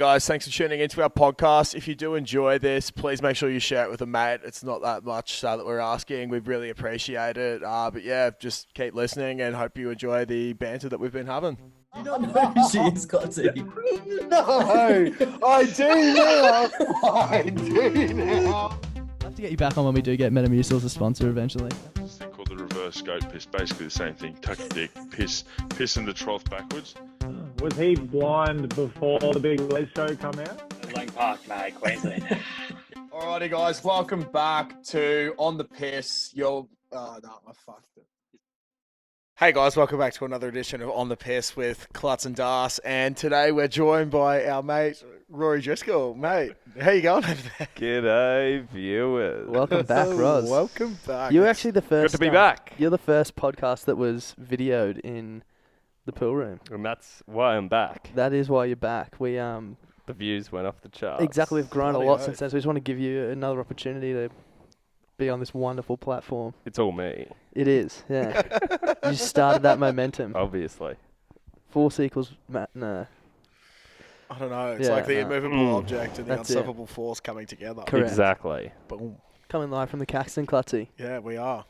Guys, thanks for tuning into our podcast. If you do enjoy this, please make sure you share it with a mate. It's not that much that we're asking. We really appreciate it. But yeah, just keep listening and hope you enjoy the banter that we've been having. Do you not know who she is, Cotty? No, I do now. I do now. I'll have to get you back on when we do get Metamucil as a sponsor eventually. This thing called the reverse scope piss, basically the same thing. Tuck your dick, piss in the trough backwards. Was he blind before the Big Les show come out? Lang Park, mate, Queensland. Alrighty, guys, welcome back to On the Piss. I fucked it. Hey guys, welcome back to another edition of On the Piss with Klutz and Das, and today we're joined by our mate Rory Driscoll. Mate, how you going over there? G'day, viewers. Welcome back, Roz. Welcome back. You're actually the first. Good to be back. You're the first podcast that was videoed in the pool room. And that's why I'm back. That is why you're back. We The views went off the charts. exactly we've grown a Bloody lot oath. since then. So we just want to give you another opportunity to be on this wonderful platform. It's all me, It is, yeah. You just started that momentum. obviously. 4 sequels, no. I don't know. It's Yeah, like the no. immovable object and the That's it. unstoppable force coming together. Correct. Exactly. Boom. Coming live from the Caxton, Clutzy. Yeah, we are.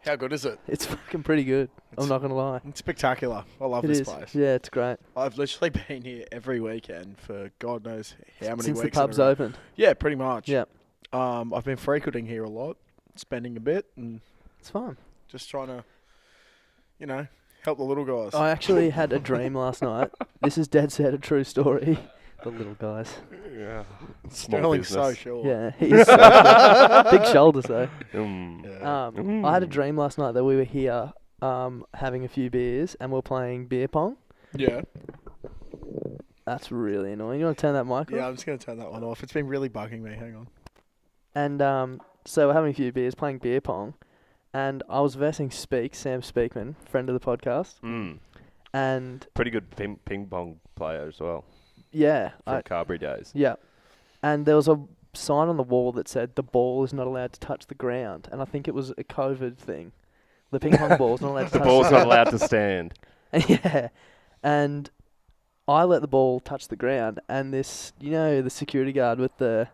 How good is it? It's fucking pretty good. I'm not gonna lie. It's spectacular. I love It this is. place. Yeah, it's great. I've literally been here every weekend for God knows how many Since weeks. the pub's in a row. opened. Yeah, pretty much. Yeah, I've been frequenting here a lot, spending a bit, and it's fun. just trying to, help the little guys. I actually had a dream last night. This is dead set a true story. The little guys. Yeah. Sterling's so short. Yeah, he's so big shoulders though. Yeah. I had a dream last night that we were here having a few beers and we're playing beer pong. Yeah. That's really annoying. You want to turn that mic Yeah, off? I'm just going to turn that one off. It's been really bugging me. Hang on. And so we're having a few beers, playing beer pong. And I was versing Sam Speakman, friend of the podcast. And Pretty good ping pong player as well. yeah, From Carberry days. yeah. And there was a sign on the wall that said the ball is not allowed to touch the ground. And I think it was a COVID thing. The ping pong ball is not allowed to The touch ball's not allowed to stand. yeah. And I let the ball touch the ground, and this, the security guard with the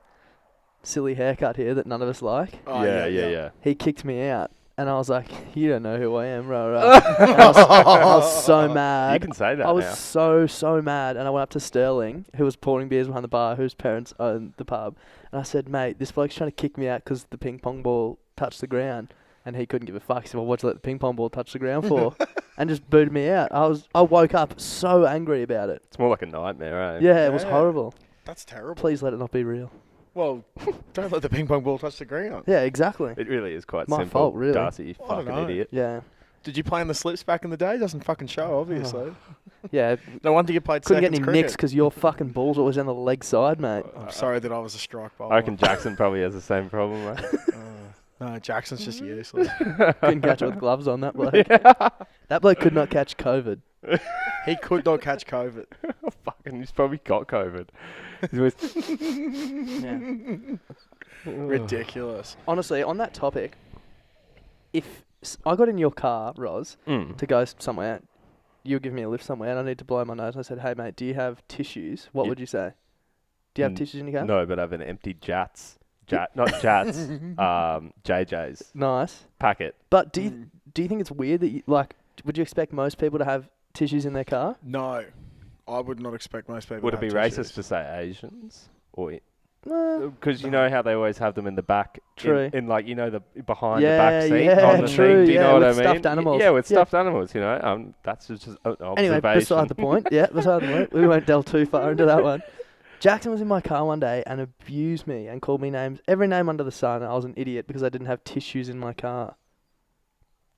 silly haircut here that none of us like, Oh, yeah. he kicked me out. And I was like, you don't know who I am, rah. I was so mad. You can say that I was now. so mad. And I went up to Sterling, who was pouring beers behind the bar, whose parents owned the pub. And I said, mate, this bloke's trying to kick me out because the ping pong ball touched the ground. And he couldn't give a fuck. He said, well, what'd you let the ping pong ball touch the ground for? And just booted me out. I woke up so angry about it. It's more like a nightmare, eh? Yeah, it was Yeah. horrible. That's terrible. Please let it not be real. Well, don't let the ping pong ball touch the ground. Yeah, exactly. It really is quite My simple. fault, really. Darcy, you I don't fucking know. idiot. Yeah. Did you play in the slips back in the day? Doesn't fucking show, obviously. Yeah. No wonder you played Couldn't get seconds any nicks cricket. because your fucking ball's always on the leg side, mate. I'm sorry that I was a strike bowler. I reckon Jackson probably has the same problem, mate. No, Jackson's just useless. Couldn't catch it with gloves on, that bloke. That bloke could not catch COVID. He could not catch COVID. Fucking, he's probably got COVID. He's always Yeah. Ridiculous. Honestly, on that topic, if I got in your car, Roz, to go somewhere, you were giving me a lift somewhere, and I need to blow my nose, and I said, hey, mate, do you have tissues? What would you say? Do you have tissues in your car? No, but I have an empty not Jats, JJ's Nice. packet. But do you think it's weird that would you expect most people to have tissues in their car? No, I would not expect most people Would to it be have racist tissues. to say Asians? Or Nah. because you know how they always have them in the back, True. in like the behind Yeah, the back seat yeah, on the true, thing. Do you yeah, know what with I mean? stuffed animals. Yeah, with Yeah. stuffed animals. That's just an observation. Anyway, beside the point. Yeah, beside the point. We won't delve too far into that one. Jackson was in my car one day and abused me and called me names, every name under the sun. I was an idiot because I didn't have tissues in my car.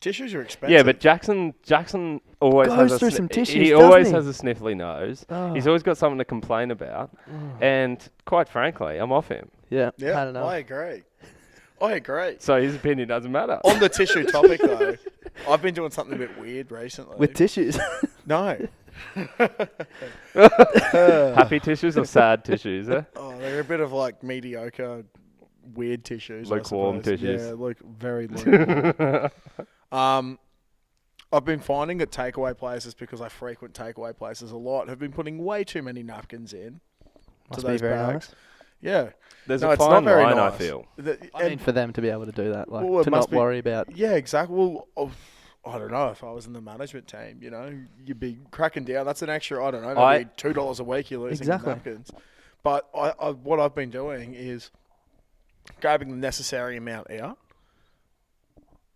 Tissues are expensive. Yeah, but Jackson always Goes has through a some tissues, He doesn't always he? has a sniffly nose. Oh. He's always got something to complain about, and quite frankly, I'm off him. Yeah, Yeah, had enough. I agree. So his opinion doesn't matter. On the tissue topic, though, I've been doing something a bit weird recently. With tissues. No. Happy tissues or sad tissues? Eh? Oh, they're a bit of like mediocre, weird tissues. I Lukewarm suppose. tissues. Yeah, very lukewarm. I've been finding that takeaway places, because I frequent takeaway places a lot, have been putting way too many napkins in. Must be those very bags. nice. Yeah. There's No, a it's not fine very line, I nice. feel. I mean, for them to be able to do that, like Well, it to must not be- worry about. Yeah, exactly. Well, I don't know if I was in the management team, you'd be cracking down. That's an extra, I don't know, maybe $2 a week you're losing in Exactly. napkins. But what I've been doing is grabbing the necessary amount out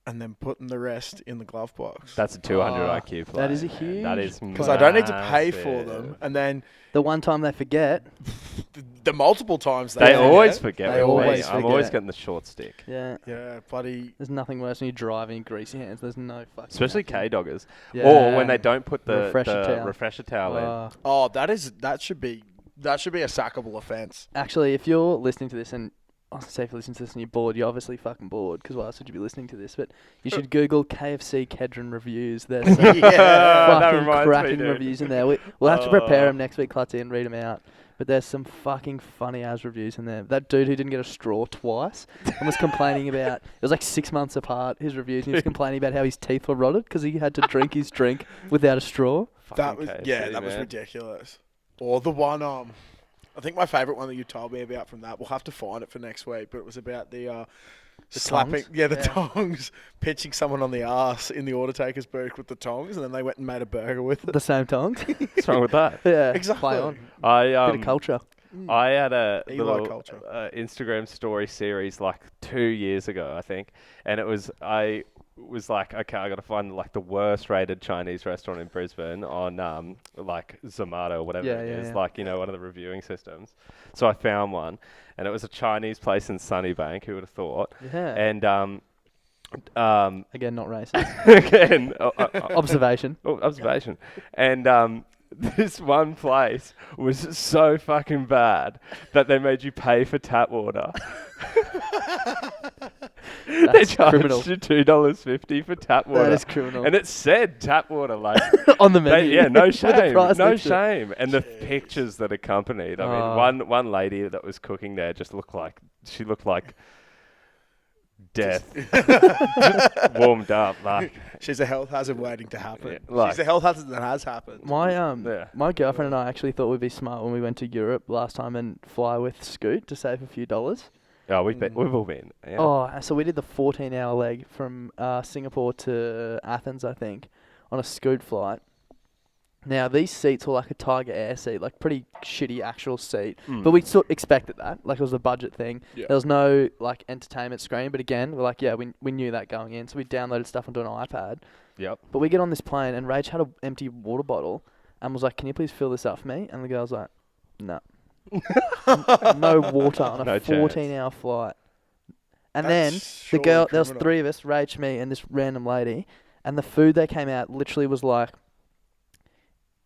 and then putting the rest in the glove box. That's a 200 Oh, IQ play. that is a man. That huge is Because I don't need to pay for them. massive. And then The one time they forget, the multiple times They forget. always forget. They with me. always I'm always forget. getting the short stick. yeah. Yeah, bloody. There's nothing worse when you're driving, greasy hands. There's no fucking. Especially nothing. K-doggers. Yeah. Or when they don't put the Refresher refresher towel. towel in. Oh. That should be a sackable offence. Actually, if you're listening to this and I was gonna say if you're listening to this and you're bored, you're obviously fucking bored because why else would you be listening to this? But you should Google KFC Kedron reviews. There's some that fucking reminds me, cracking dude. reviews in there. We'll have to prepare them next week, Clutzy, and read them out. But there's some fucking funny ass reviews in there. That dude who didn't get a straw twice and was complaining about, it was like 6 months apart, his reviews, and he was complaining about how his teeth were rotted because he had to drink his drink without a straw. That was KFC, that was man. ridiculous. Or the one I think my favourite one that you told me about from that, we'll have to find it for next week, but it was about the slapping, tongs? the tongs, pitching someone on the arse in the order taker's booth with the tongs, and then they went and made a burger with it. The same tongs. What's wrong with that? Yeah, Exactly. play on. I Bit of culture. I had a Eli little culture. Instagram story series like 2 years ago, I think, and I was like, okay, I got to find like the worst rated Chinese restaurant in Brisbane on like Zomato or whatever Yeah, it yeah, is, yeah. like one of the reviewing systems. So I found one, and it was a Chinese place in Sunnybank. Who would have thought? Yeah. And Again, not racist. again, Observation. observation, and this one place was so fucking bad that they made you pay for tap water. They That's charged criminal. you $2.50 for tap water. That is criminal. And it said tap water, like On the they, menu. yeah, no With the shame, price no next to it. shame. And the pictures that accompanied. I mean, one lady that was cooking there just looked like death, just warmed up. Like, She's a health hazard waiting to happen. Yeah, like- She's a health hazard that has happened. My Yeah. my girlfriend and I actually thought we'd be smart when we went to Europe last time and fly with Scoot to save a few dollars. oh, we've all been. Yeah. Oh, so we did the 14-hour leg from Singapore to Athens, I think, on a Scoot flight. Now, these seats were like a Tiger Air seat, like pretty shitty actual seat. But we sort of expected that. Like, it was a budget thing. Yeah. There was no, like, entertainment screen. But again, we're like, yeah, we knew that going in. So we downloaded stuff onto an iPad. Yep. But we get on this plane, and Rach had an empty water bottle and was like, can you please fill this up for me? And the girl's like, no. No water on a No chance. 14-hour flight. And That's then the surely girl, there was criminal. 3 of us, Rach, me, and this random lady. And the food that came out literally was like,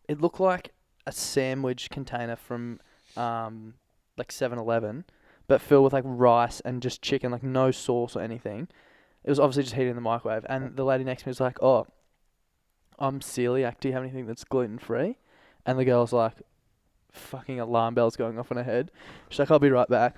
it looked like a sandwich container from like 7-Eleven, but filled with like rice and just chicken, like no sauce or anything. It was obviously just heated in the microwave. And the lady next to me was like, oh, I'm celiac. Do you have anything that's gluten-free? And the girl's like, fucking alarm bells going off in her head. She's like, I'll be right back.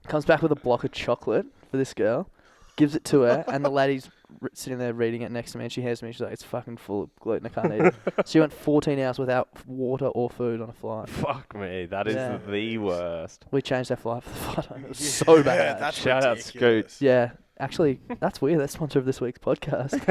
Comes back with a block of chocolate for this girl. Gives it to her, and the lady's sitting there reading it next to me, and she hands me. She's like, "It's fucking full of gluten. I can't eat it." So you went 14 hours without water or food on a flight. Fuck me, that is Yeah. the worst. We changed our flight for the flight home. It was so bad. That's Shout out ridiculous. Yeah, actually, that's weird. That's sponsor of this week's podcast.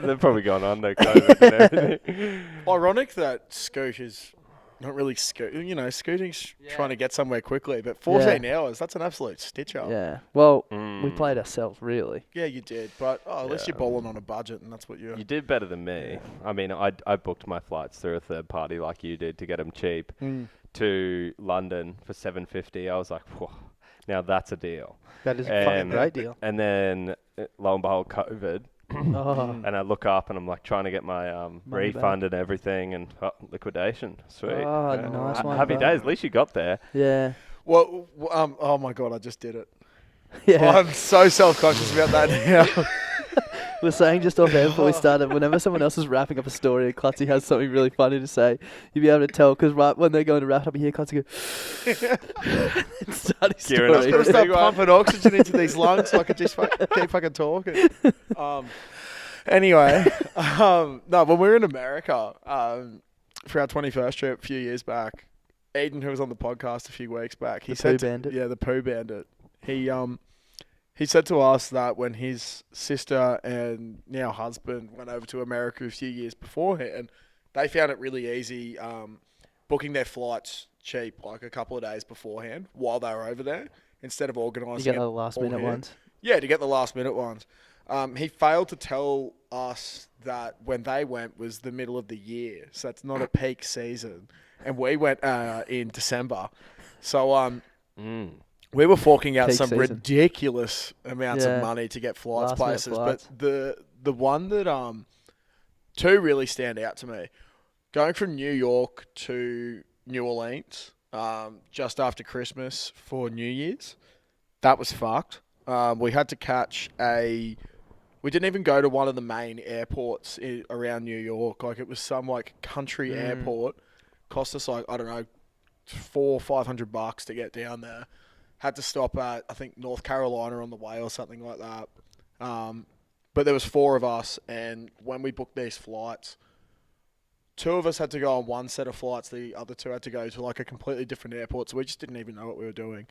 They've probably gone under COVID and everything. Ironic that Scoot is not really scooting's trying to get somewhere quickly, but 14 hours, that's an absolute stitch up. Yeah. Well, we Mm. played ourselves, really. Yeah, you did, but at least Yeah. you're balling on a budget, and that's what you're. You did better than me. I mean, I booked my flights through a third party like you did to get them cheap to London for $750. I was like, whoa, now that's a deal. That is a fucking Um, great deal. And then lo and behold, COVID. Oh, And I look up and I'm like trying to get my Money refund and everything, and liquidation. Sweet. Oh, nice one, Happy bro. days. At least you got there. yeah. Well, oh my god, I just did it. Yeah. I'm so self-conscious about that now. We were saying just off air before we started, whenever someone else is wrapping up a story and Clutzy has something really funny to say, you'll be able to tell, because right when they're going to wrap it up, you hear Clutzy go, start his Gearing up I'm story. gonna start Big one. pumping oxygen into these lungs so I can just keep fucking talking. Anyway, no, when we were in America for our 21st trip a few years back, Eden, who was on the podcast a few weeks back, he The said, Pooh Bandit? yeah, the Pooh Bandit. He said to us that when his sister and now husband went over to America a few years beforehand, they found it really easy booking their flights cheap, like a couple of days beforehand while they were over there, instead of You organising get it the last minute beforehand. ones. Yeah, to get the last minute ones. He failed to tell us that when they went was the middle of the year, so it's not a peak season. And we went in December. So we were forking out Peak some season. ridiculous amounts of Yeah. money to get flights Last minute places. flights. But the one that two really stand out to me. Going from New York to New Orleans just after Christmas for New Year's, that was fucked. We had to catch we didn't even go to one of the main airports around New York. Like, it was some like country airport. Cost us like, I don't know, $400 or $500 to get down there. Had to stop at, I think, North Carolina on the way or something like that. But there was 4 of us, and when we booked these flights, 2 of us had to go on one set of flights. The other 2 had to go to like a completely different airport, so we just didn't even know what we were doing.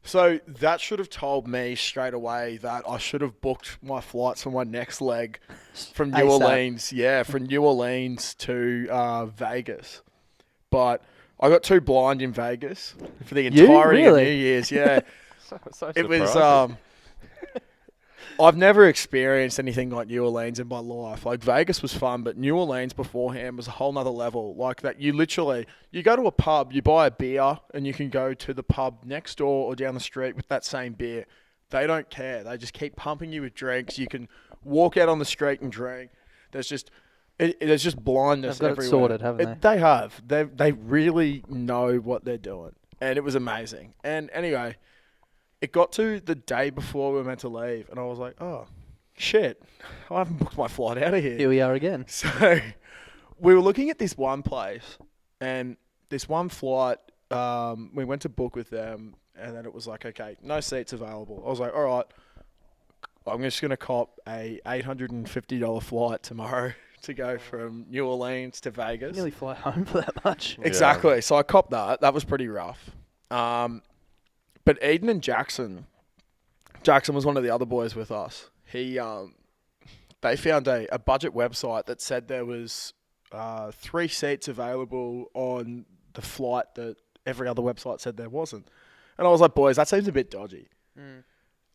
So that should have told me straight away that I should have booked my flights for my next leg from New ASAP. Orleans. Yeah, from New Orleans to Vegas. But I got too blind in Vegas for the You? entirety Really? of New Year's. Yeah, So it was. surprising. I've never experienced anything like New Orleans in my life. Like, Vegas was fun, but New Orleans beforehand was a whole nother level. Like, that you go to a pub, you buy a beer, and you can go to the pub next door or down the street with that same beer. They don't care. They just keep pumping you with drinks. You can walk out on the street and drink. There's just blindness They've got it everywhere. sorted, haven't They have. They really know what they're doing, and it was amazing. And anyway, it got to the day before we were meant to leave, and I was like, oh, shit, I haven't booked my flight out of here. Here we are again. So we were looking at this one place, and this one flight, we went to book with them, and then it was like, okay, no seats available. I was like, all right, I'm just going to cop a $850 flight tomorrow to go from New Orleans to Vegas. Nearly fly home for that much. Exactly. So I copped that. That was pretty rough. But Eden and Jackson was one of the other boys with us. They found a budget website that said there was 3 seats available on the flight that every other website said there wasn't. And I was like, boys, that seems a bit dodgy.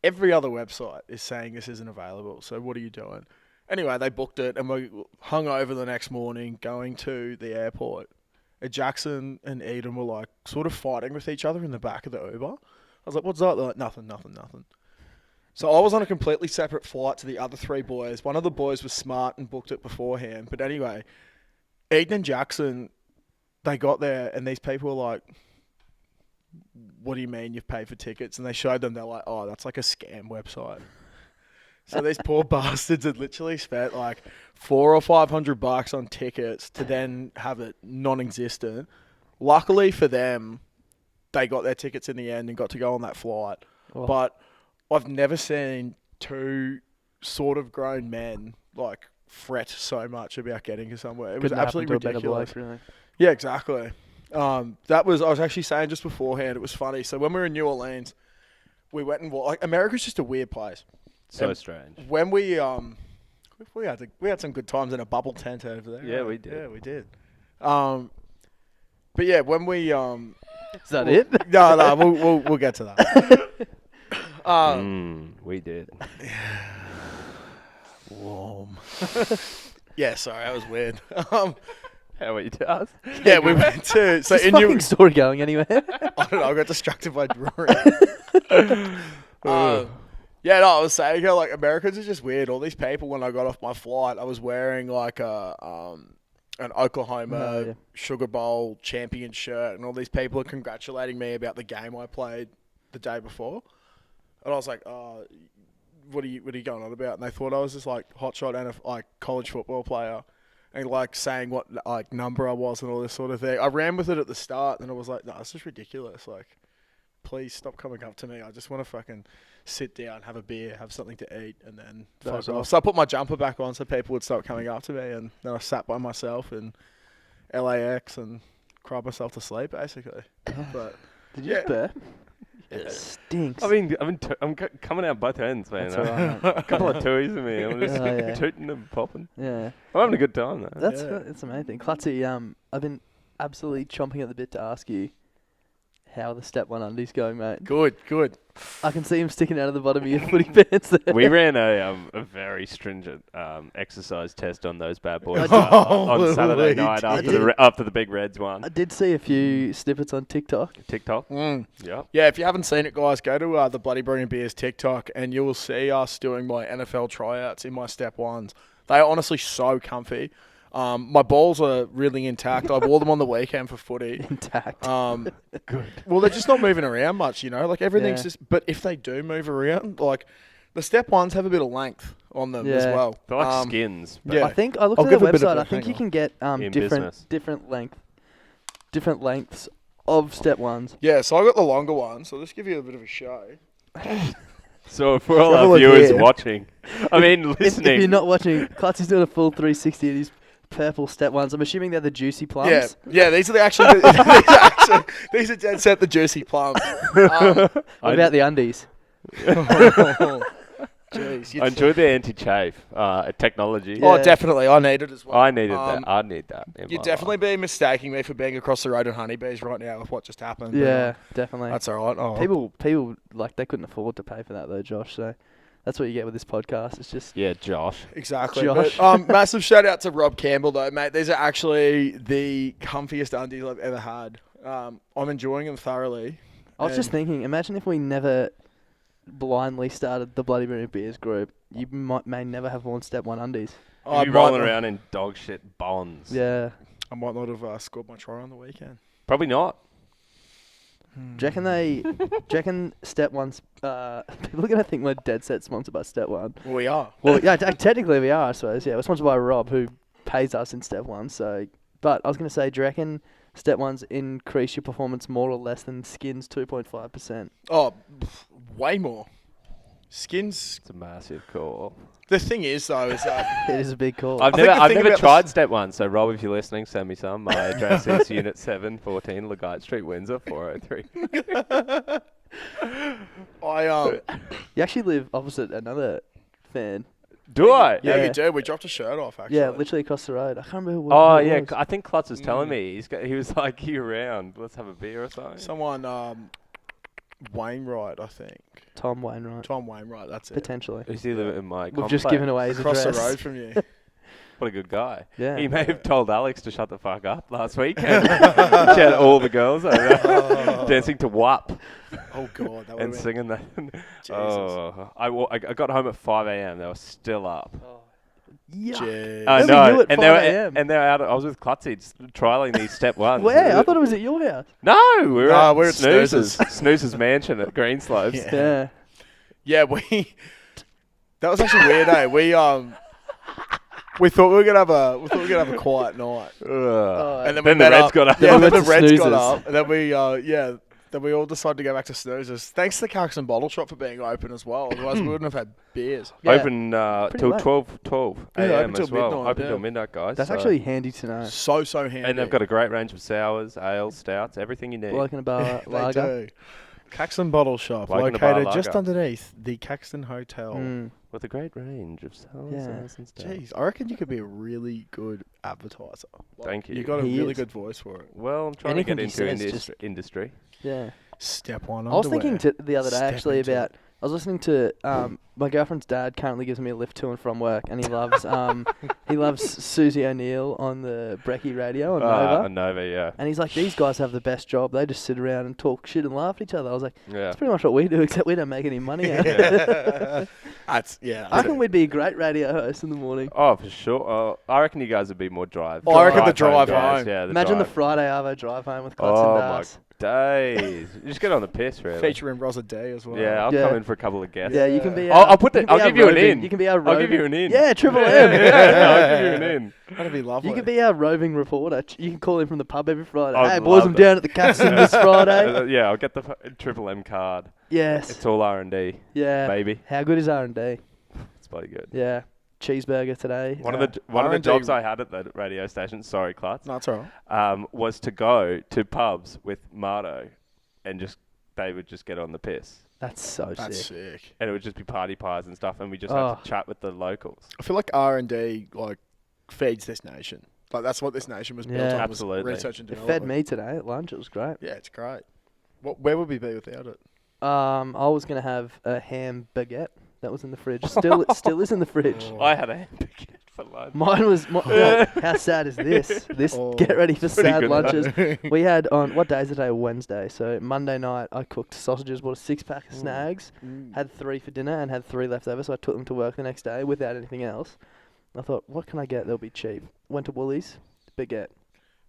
Every other website is saying this isn't available, so what are you doing? Anyway, they booked it, and we hung over the next morning going to the airport. And Jackson and Eden were like sort of fighting with each other in the back of the Uber. I was like, what's that? They're like, nothing. So I was on a completely separate flight to the other 3 boys. One of the boys was smart and booked it beforehand. But anyway, Eden and Jackson, they got there, and these people were like, what do you mean you've paid for tickets? And they showed them, they're like, oh, that's like a scam website. So these poor bastards had literally spent like $400 or $500 on tickets to then have it non-existent. Luckily for them, they got their tickets in the end and got to go on that flight. Oh. But I've never seen 2 sort of grown men like fret so much about getting to somewhere. It was Couldn't happen absolutely to a better ridiculous. bloke, really. Yeah, exactly. I was actually saying just beforehand, it was funny. So when we were in New Orleans, we went and like, America's just a weird place. So And strange. When we had some good times in a bubble tent over there. Yeah, we did. Yeah, we did. But yeah, when we Is that it? No, we'll get to that. We did. Warm. Yeah, sorry, that was weird. How it does? Yeah, we went to so Is this in fucking New. story going anywhere? I don't know. I got distracted by Rory. Yeah, no, I was saying, like, Americans are just weird. All these people, when I got off my flight, I was wearing like an Oklahoma Sugar Bowl champion shirt, and all these people are congratulating me about the game I played the day before. And I was like, oh, what are you going on about? And they thought I was this like hotshot and like college football player, and like saying what like number I was and all this sort of thing. I ran with it at the start, and I was like, no, this is ridiculous. Like, please stop coming up to me. I just want to fucking sit down, have a beer, have something to eat, and then fuck off. So I put my jumper back on so people would start coming up to me, and then I sat by myself in LAX and cried myself to sleep, basically. But Did you Yeah. just burp? It stinks. I'm coming out both ends, man. That's all right, mate. A couple of toys in me. I'm just Oh, yeah. tooting and popping. Yeah. I'm having a good time, though. That's amazing. Clutzy, I've been absolutely chomping at the bit to ask you how the step 1 undies going, mate. good. I can see him sticking out of the bottom of your footy pants there. We ran a very stringent exercise test on those bad boys Oh, on Saturday we night did. after the big Reds one. I did see a few snippets on TikTok. TikTok. Mm. Yep. Yeah, if you haven't seen it, guys, go to the Bloody Brilliant Beers TikTok and you will see us doing my NFL tryouts in my step 1s. They are honestly so comfy. My balls are really intact. I wore them on the weekend for footy. Intact. Good. Well, they're just not moving around much, like everything's Yeah. just. But if they do move around, like the step 1s have a bit of length on them as Yeah. well. They're like skins. But yeah. I think I looked I'll at their give a bit of website. a I think you hang can get In business. different lengths of step 1s. Yeah, so I got the longer one. So I'll just give you a bit of a show. So for all Have a our look viewers here. watching, I mean If listening, you're not watching, Clutzy's doing a full 360 of these purple step 1s. I'm assuming they're the juicy plums. Yeah, these are these are dead set the juicy plums. What about the undies? Jeez, I enjoy the anti-chafe technology. Yeah. Oh, definitely. I need it as well. I needed that. I need that. In You'd my definitely life. be mistaking me for being across the road on honeybees right now with what just happened. but, Yeah, definitely. that's all right. Oh. People like they couldn't afford to pay for that though, Josh. So that's what you get with this podcast. It's just Yeah, Josh. Exactly. Josh. But, massive shout out to Rob Campbell though, mate. These are actually the comfiest undies I've ever had. I'm enjoying them thoroughly. I was just And- thinking, imagine if we never blindly started the Bloody Brilliant Beers group. You may never have worn step 1 undies. I You might rolling not- around in dog shit bonds. Yeah. I might not have scored my try on the weekend. Probably not. Do you reckon step 1's people are gonna think we're dead set sponsored by step 1. We are. Well, yeah, technically we are, I suppose. Yeah, we're sponsored by Rob, who pays us in step 1. So, but I was gonna say, do you reckon step 1's increase your performance more or less than Skins 2.5%? Oh, way more. Skins. It's a massive call. The thing is though, is that It is a big call. I've think never, the I've thing never about tried step 1. So Rob, if you're listening, send me some. My address is Unit 714, Legate Street, Windsor, 403. You actually live opposite another fan. Do I? yeah, Yeah. you do. We dropped a shirt off actually. Yeah, literally across the road. I can't remember what. Oh who it yeah, was. I think Klutz was telling me he was like, "You around? Let's have a beer or something." Someone, Wainwright, I think. Tom Wainwright. Tom Wainwright. That's it. Potentially. Is he living in my We've just complex? given away his Across address. the road from you. What a good guy. Yeah. He may have told Alex to shut the fuck up last week and she had all the girls over dancing to WAP Oh god, that would and have been. singing that. Jesus. Oh, I got home at 5 a.m. They were still up. Yeah. Jeez. I Where were know, you at and they were 5 a.m.? and they were out. I was with Klutzy just trialing these step ones. Where? I thought it was at your house. No, we were No, at we're at Snoozer's Snoozer's mansion at Greenslopes. Yeah. Yeah. Yeah, that was actually weird, eh? We thought we were gonna have a quiet night, Ugh. and then Then we the met Reds up. got up. Yeah, Then we then the went to Reds got Snoozers. up, and then we all decided to go back to Snoozers. Thanks to the Caxton Bottle Shop for being open as well. Otherwise, we wouldn't have had beers. Yeah. Open Pretty till late. 12 Yeah, a.m. open till as well. midnight, Open yeah. till midnight, guys. That's so- actually handy to know. So handy. And they've got a great range of sours, ales, stouts, everything you need. Bloke in a bar They lager. do. Caxton Bottle Shop, Like in a bar located just lager. underneath the Caxton Hotel. Mm. With a great range of sours, Yeah. ales, and stouts. Jeez, I reckon you could be a really good advertiser. Thank you. You got a He really is. good voice for it. Well, I'm trying Anything to he get into says just- industry. Yeah. Step 1 I was underwear. thinking the other day Step actually into about. I was listening to my girlfriend's dad currently gives me a lift to and from work, and he loves Susie O'Neill on the Brecky radio on Nova. Nova, yeah. And he's like, these guys have the best job. They just sit around and talk shit and laugh at each other. I was like, Yeah. that's pretty much what we do, except we don't make any money out of it. That's yeah. I reckon we'd be a great radio host in the morning. Oh, for sure. I recken you guys would be more drive. Oh, I reckon the drive guys, home. Yeah, Imagine the drive. Friday Arvo drive home with Klutz Oh, and my Das. days. You just get on the piss, really. Featuring Rosa Day as well. Yeah, I'll Yeah. come in for a couple of guests. Yeah, you can be. I'll put you the- can be I'll our give you an roving- in. You can be our I'll give roving- you an in. Yeah, Triple Yeah, M. I'll give you an in. That'd be lovely. You could be our roving reporter. You can call in from the pub every Friday. I'd Hey, boys, love I'm that. down at the Caxton this Friday. Yeah, I'll get the Triple M card. Yes. It's all R&D, Yeah. baby. How good is R&D? It's bloody good. Yeah. cheeseburger today. One of the R&D jobs I had at the radio station, sorry, Klutz, No, it's all right. was to go to pubs with Marto, and they would just get on the piss, That's so That's sick. sick. and it would just be party pies and stuff, and we just had to chat with the locals. I feel like R&D feeds this nation. Like that's what this nation was built Yeah. on. Absolutely. Was research and It development. fed me today at lunch. It was great. Yeah, it's great. Where would we be without it? I was gonna have a ham baguette that was in the fridge. Still is in the fridge. Oh. I had a hamburger for lunch. Mine was. How sad is this? Oh. Get ready for Pretty sad good, lunches. We had on what day is it today? Wednesday. So Monday night I cooked sausages, bought a 6-pack of snags, had 3 for dinner, and had 3 left over. So I took them to work the next day without anything else. I thought, what can I get that'll be cheap? Went to Woolies, baguette,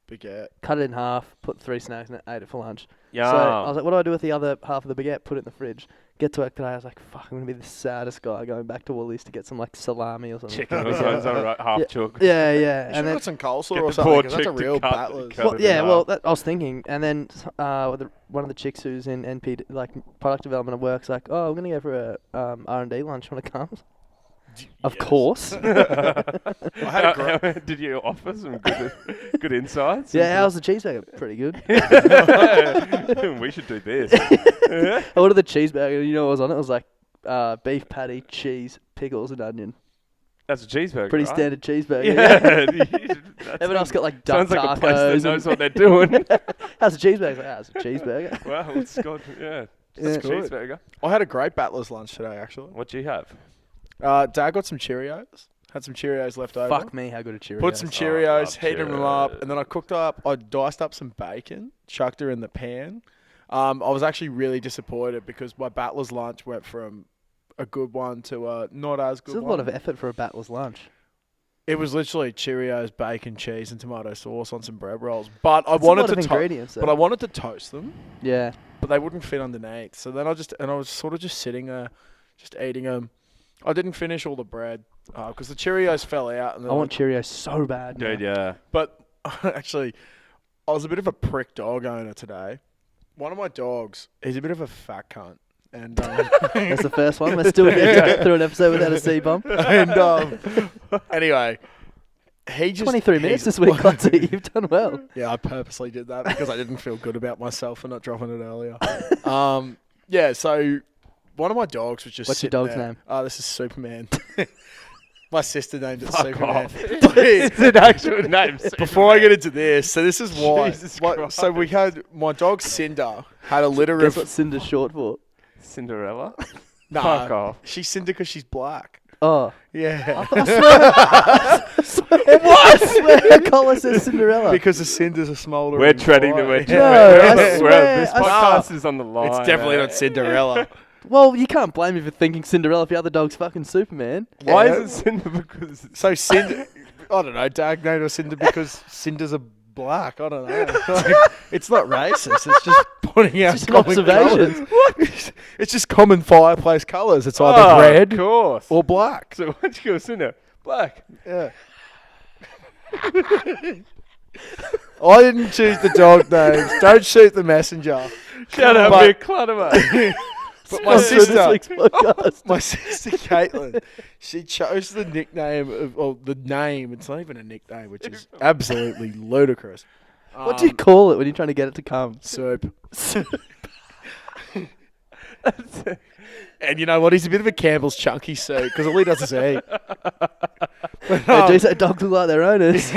Baguette. cut it in half, put 3 snags in it, ate it for lunch. Yeah. So I was like, what do I do with the other half of the baguette? Put it in the fridge. Get to work today. I was like, fuck, I'm gonna be the saddest guy going back to Woolies to get some salami or something. Chicken or something, half chook. Yeah, You yeah. should And then got some coleslaw Get or the something. poor 'Cause that's a chick to real cut- battle. cut well, it yeah, in well, half. I was thinking, and then one of the chicks who's in NP, like product development at work's like, oh, I'm gonna go for a R&D lunch when it comes. Of course. I had a great. Did you offer some good insights? Yeah, how's the cheeseburger? Pretty good. We should do this. I ordered the cheeseburger. You know what was on it? It was like beef patty, cheese, pickles, and onion. That's a cheeseburger. Pretty right? standard cheeseburger. Yeah. Everyone else got like duck Sounds like a place tacos. that knows what they're doing. How's a cheeseburger? Like, it's a cheeseburger. Wow, it's got Yeah. It's a good. cheeseburger. I had a great battler's lunch today, actually. What do you have? Dad got some Cheerios. Had some Cheerios left over. Fuck me, how good a Cheerios. Put some I Cheerios, love heated them up, Cheerios. and then I diced up some bacon, chucked her in the pan. I was actually really disappointed because my battler's lunch went from a good one to a not as good It's a one. lot of effort for a battler's lunch. It was literally Cheerios, bacon, cheese, and tomato sauce on some bread rolls. But I It's a lot wanted of to ingredients. but I wanted to toast them, Yeah. but they wouldn't fit underneath. So then I was sort of just sitting there, just eating them. I didn't finish all the bread because the Cheerios fell out. And I want Cheerios so bad. Dude, now. yeah. But actually, I was a bit of a prick dog owner today. One of my dogs, he's a bit of a fat cunt. And That's the first one. We're still getting to get through an episode without a C-bomb. Anyway, he just 23 minutes this week, Clutzy. You've done well. Yeah, I purposely did that because I didn't feel good about myself for not dropping it earlier. Yeah, so one of my dogs was just What's your sitting dog's there. name? Oh, this is Superman. My sister named it Fuck Superman. off. Dude, It's an actual name. before I get into this, so this is why. Jesus So we had my dog Cinder had a litter Guess of. what Cinder's short for? Cinderella? Nah, Fuck off. she's Cinder because she's black. Oh. Yeah, I swear Colin says Cinderella. because the Cinder's a smolder. We're treading to it. No, I This swear, podcast is on the line. It's definitely mate. not Cinderella. Well, you can't blame me for thinking Cinderella if your other dog's fucking Superman. Why Yeah. is it Cinder? Because So Cinder, I don't know. Dag named her Cinder because Cinders are black. I don't know. Like, it's not racist. It's just pointing out Just an common observation. colours. It's just common fireplace colours. It's either Of red course. or black. So why'd you go Cinder? Black. Yeah. I didn't choose the dog names. Don't shoot the messenger. Shut up, But- big clutter, mate. But my Sponsor of this sister, week's podcast. my sister Caitlin, she chose the nickname the name. It's not even a nickname, which is absolutely ludicrous. What do you call it when you're trying to get it to come? Soup. And you know what? He's a bit of a Campbell's chunky soup because all he does is eat. But, They do say dogs look like their owners.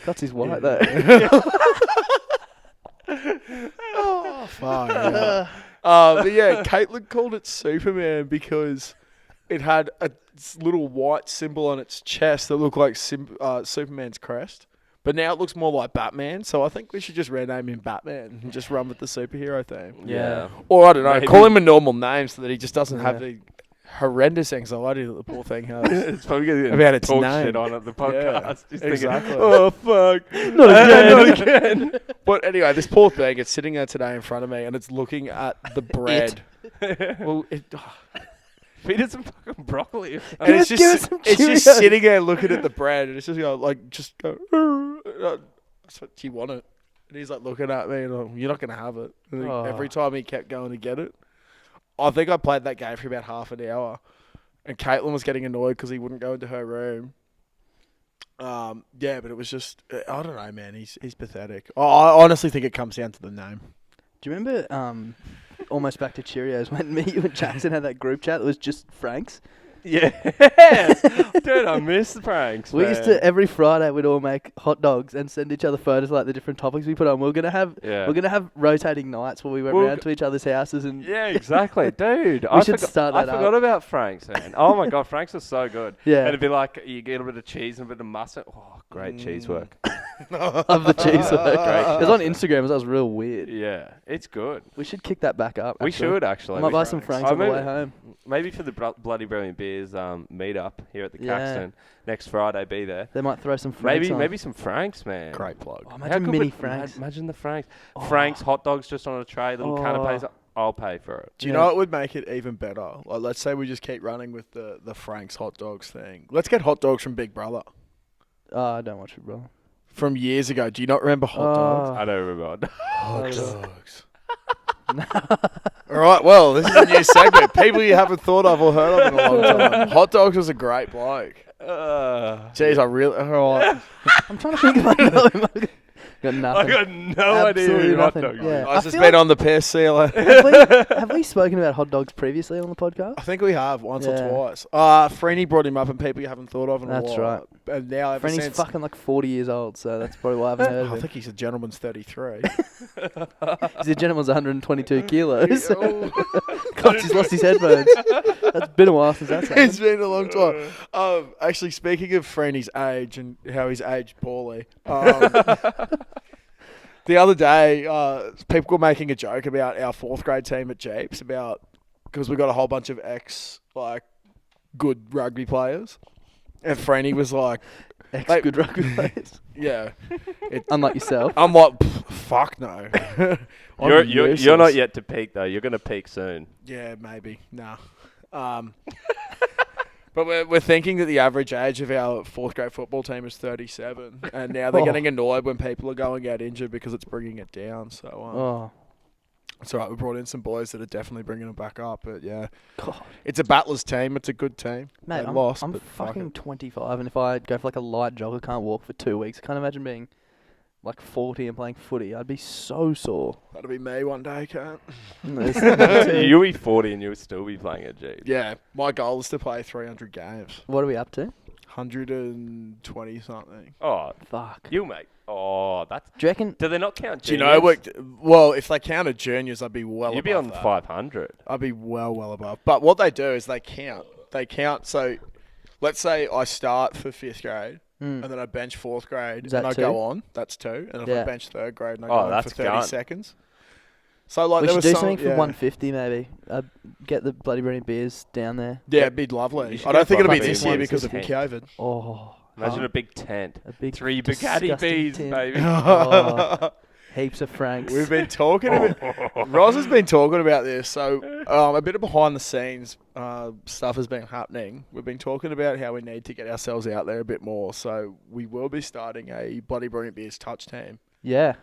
That's his white though. oh, fuck. Yeah. But yeah, Caitlin called it Superman because it had a little white symbol on its chest that looked like Superman's crest. But now it looks more like Batman, so I think we should just rename him Batman and just run with the superhero theme. Yeah. Or I don't know, Maybe. call him a normal name so that he just doesn't have Yeah. the horrendous anxiety that the poor thing has. It's probably going to About its talk name. shit on at the podcast. Yeah, Just thinking, exactly. oh, fuck. Not again. Not again. But anyway, this poor thing, it's sitting there today in front of me and it's looking at the bread. Well, Feed it some fucking broccoli. and it's Give us just some it's just Cheerios. sitting there looking at the bread and it's just go that's what you want it. And he's like looking at me and you're not gonna have it. And Oh. every time he kept going to get it, I think I played that game for about half an hour. and Caitlin was getting annoyed because he wouldn't go into her room. Yeah, but it was just I don't know, man. He's pathetic. I honestly think it comes down to the name. Do you remember almost back to Cheerios when me, you and Jackson had that group chat that was just Frank's? Yeah. Dude, I miss the pranks, We man. used to, every Friday, we'd all make hot dogs and send each other photos of like the different topics we put on. We're gonna have rotating nights where we went round to each other's houses and Yeah, exactly. Dude, We should start that I forgot up. about Franks, man. Oh my God, Franks are so good. Yeah. And it'd be like, you get a bit of cheese and a bit of mustard. Oh, great cheese work. of the cheese. Great. It was on Instagram, so that was real weird. Yeah, it's good. We should kick that back up. We actually. should, actually. I might We buy should. some Franks I on the way maybe- home. Maybe for the Bloody Brilliant Beers meetup here at the Yeah. Caxton next Friday, be there. They might throw some Franks on. Maybe some Franks, man. Great plug. Oh, How imagine good mini would- Franks. Imagine the Franks. Franks, hot dogs just on a tray, little canapes. I'll pay for it. Do you know what would make it even better? Like, let's say we just keep running with the Frank's hot dogs thing. Let's get hot dogs from Big Brother I don't watch it, bro. from years ago. Do you not remember hot dogs? I don't remember. Hot dogs. All right, well, this is a new segment. People you haven't thought of or heard of in a long time. Hot dogs was a great bloke. Jeez, I really. All right. I'm trying to think if I know him. Got I nothing. got no idea Absolutely who hot nothing. dogs Yeah. is. I I just feel been on the piss. See you later. have we spoken about hot dogs previously on the podcast? I think we have once or Yeah. twice. Freeney brought him up, and people you haven't thought of in a That's while. right. And now ever Frenny's since, fucking like 40 years old, so that's probably why I haven't heard I of him. think he's a gentleman's 33. The gentleman's 122 kilos. Oh. God, he's lost his headphones. That's been a while since that's It's happened. been a long time. Actually, speaking of Freeney's age and how he's aged poorly, the other day, people were making a joke about our fourth grade team at Jeeps because we got a whole bunch of good rugby players, and Freeney was like, Ex-good rugby players. "Yeah, Unlike yourself. I'm like, fuck no." I'm You're useless. not yet to peak though. You're gonna peak soon. Yeah, maybe. Nah. But we're thinking that the average age of our fourth grade football team is 37, and now they're getting annoyed when people are going out injured because it's bringing it down. So Oh, it's all right. We brought in some boys that are definitely bringing it back up. But yeah, God. it's a battler's team. It's a good team. Mate, They I'm, lost, I'm but fuck fucking it. 25, and if I go for like a light jog, I can't walk for 2 weeks. I can't imagine being like 40 and playing footy. I'd be so sore. That'll be me one day, can't. You'll be 40 and you'll still be playing at Jeep. Yeah, my goal is to play 300 games. What are we up to? 120 something. Oh, Fuck. you mate. Oh, that's. Do you reckon? Do they not count? Do you know what? Well, if they counted juniors, I'd be well. You'd be above on that. 500. I'd be well above. But what they do is they count. They count. So, let's say I start for 5th grade, and then I bench 4th grade, Is that and I 2? go on. That's 2. And if I Yeah. bench 3rd grade, and I Oh, go on that's for 30 gun. seconds. So like We there should was do some, something for yeah. 150 maybe. Get the Bloody Brilliant Beers down there. Yeah, it'd be lovely. You should I don't go think for it'll be a this big year because of 150. COVID. Oh. Imagine a big tent. A big 3 Bugatti disgusting bees, tin. baby. Oh, heaps of Franks. We've been talking about. Roz has been talking about this. So a bit of behind the scenes stuff has been happening. We've been talking about how we need to get ourselves out there a bit more. So we will be starting a Bloody Brilliant Beers touch team. Yeah.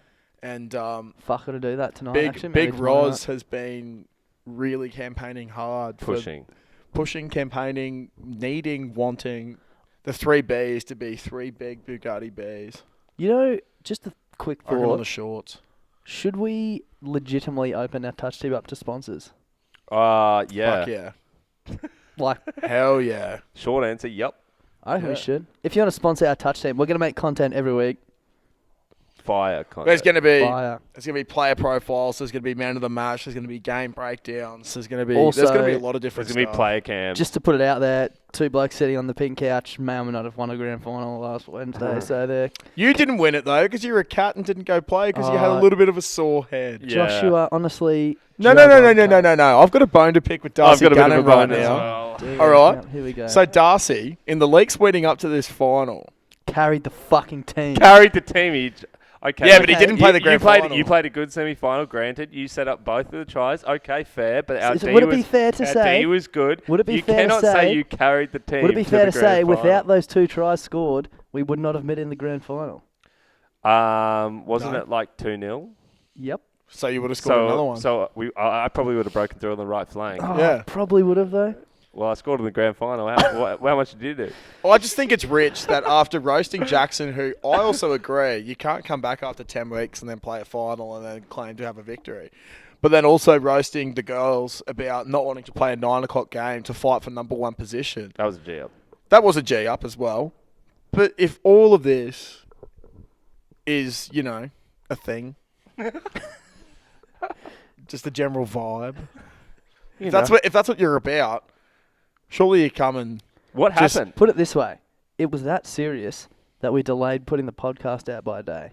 And Fuck, gotta do that tonight. Actually, big maybe tomorrow Roz has been really campaigning hard, pushing, campaigning, needing, wanting the 3 Bs to be 3 big Bugatti Bs. night. You know, just a quick I reckon on the thought. shorts. Should we legitimately open our touch team up to sponsors? Yeah. Fuck yeah. Like, Hell yeah. Short answer, yep. I reckon we Yeah. should. If you want to sponsor our touch team, we're gonna make content every week. Fire content. There's going to be Fire. player profiles. There's going to be man of the match. There's going to be game breakdowns. There's going to be Also, there's going to be a lot of different There's going to be stuff. player cams. Just to put it out there, 2 blokes sitting on the pink couch may or may not have won a grand final last Wednesday. So there, You didn't win it though because you were a cat and didn't go play because you had a little bit of a sore head. Yeah. Joshua, honestly. No. I've got a bone to pick with Darcy I've got a bit of Gannon a bone right as now. well. Dude, All right. yeah, here we go. So Darcy, in the weeks leading up to this final, carried the fucking team. Carried the team. Okay. Yeah, but he didn't play the grand final. You played a good semi-final. Granted, you set up both of the tries. Okay, fair. But our D would it was be fair to our say? D was good. Would it be you fair to cannot say? you carried the team. Would it be fair to the grand say, final. without those 2 tries scored, we would not have met in the grand final? Wasn't No. it like 2-0? Yep. so you would have scored another one. So I probably would have broken through on the right flank. Oh, Yeah. probably would have though. Well, I scored in the grand final. How much did you do? Well, I just think it's rich that after roasting Jackson, who I also agree, you can't come back after 10 weeks and then play a final and then claim to have a victory. But then also roasting the girls about not wanting to play a 9 o'clock game to fight for number 1 position. That was a G up. That was a G up as well. But if all of this is, a thing, just a general vibe, if that's what you're about, surely you come and What just happened? Put it this way. It was that serious that we delayed putting the podcast out by a day.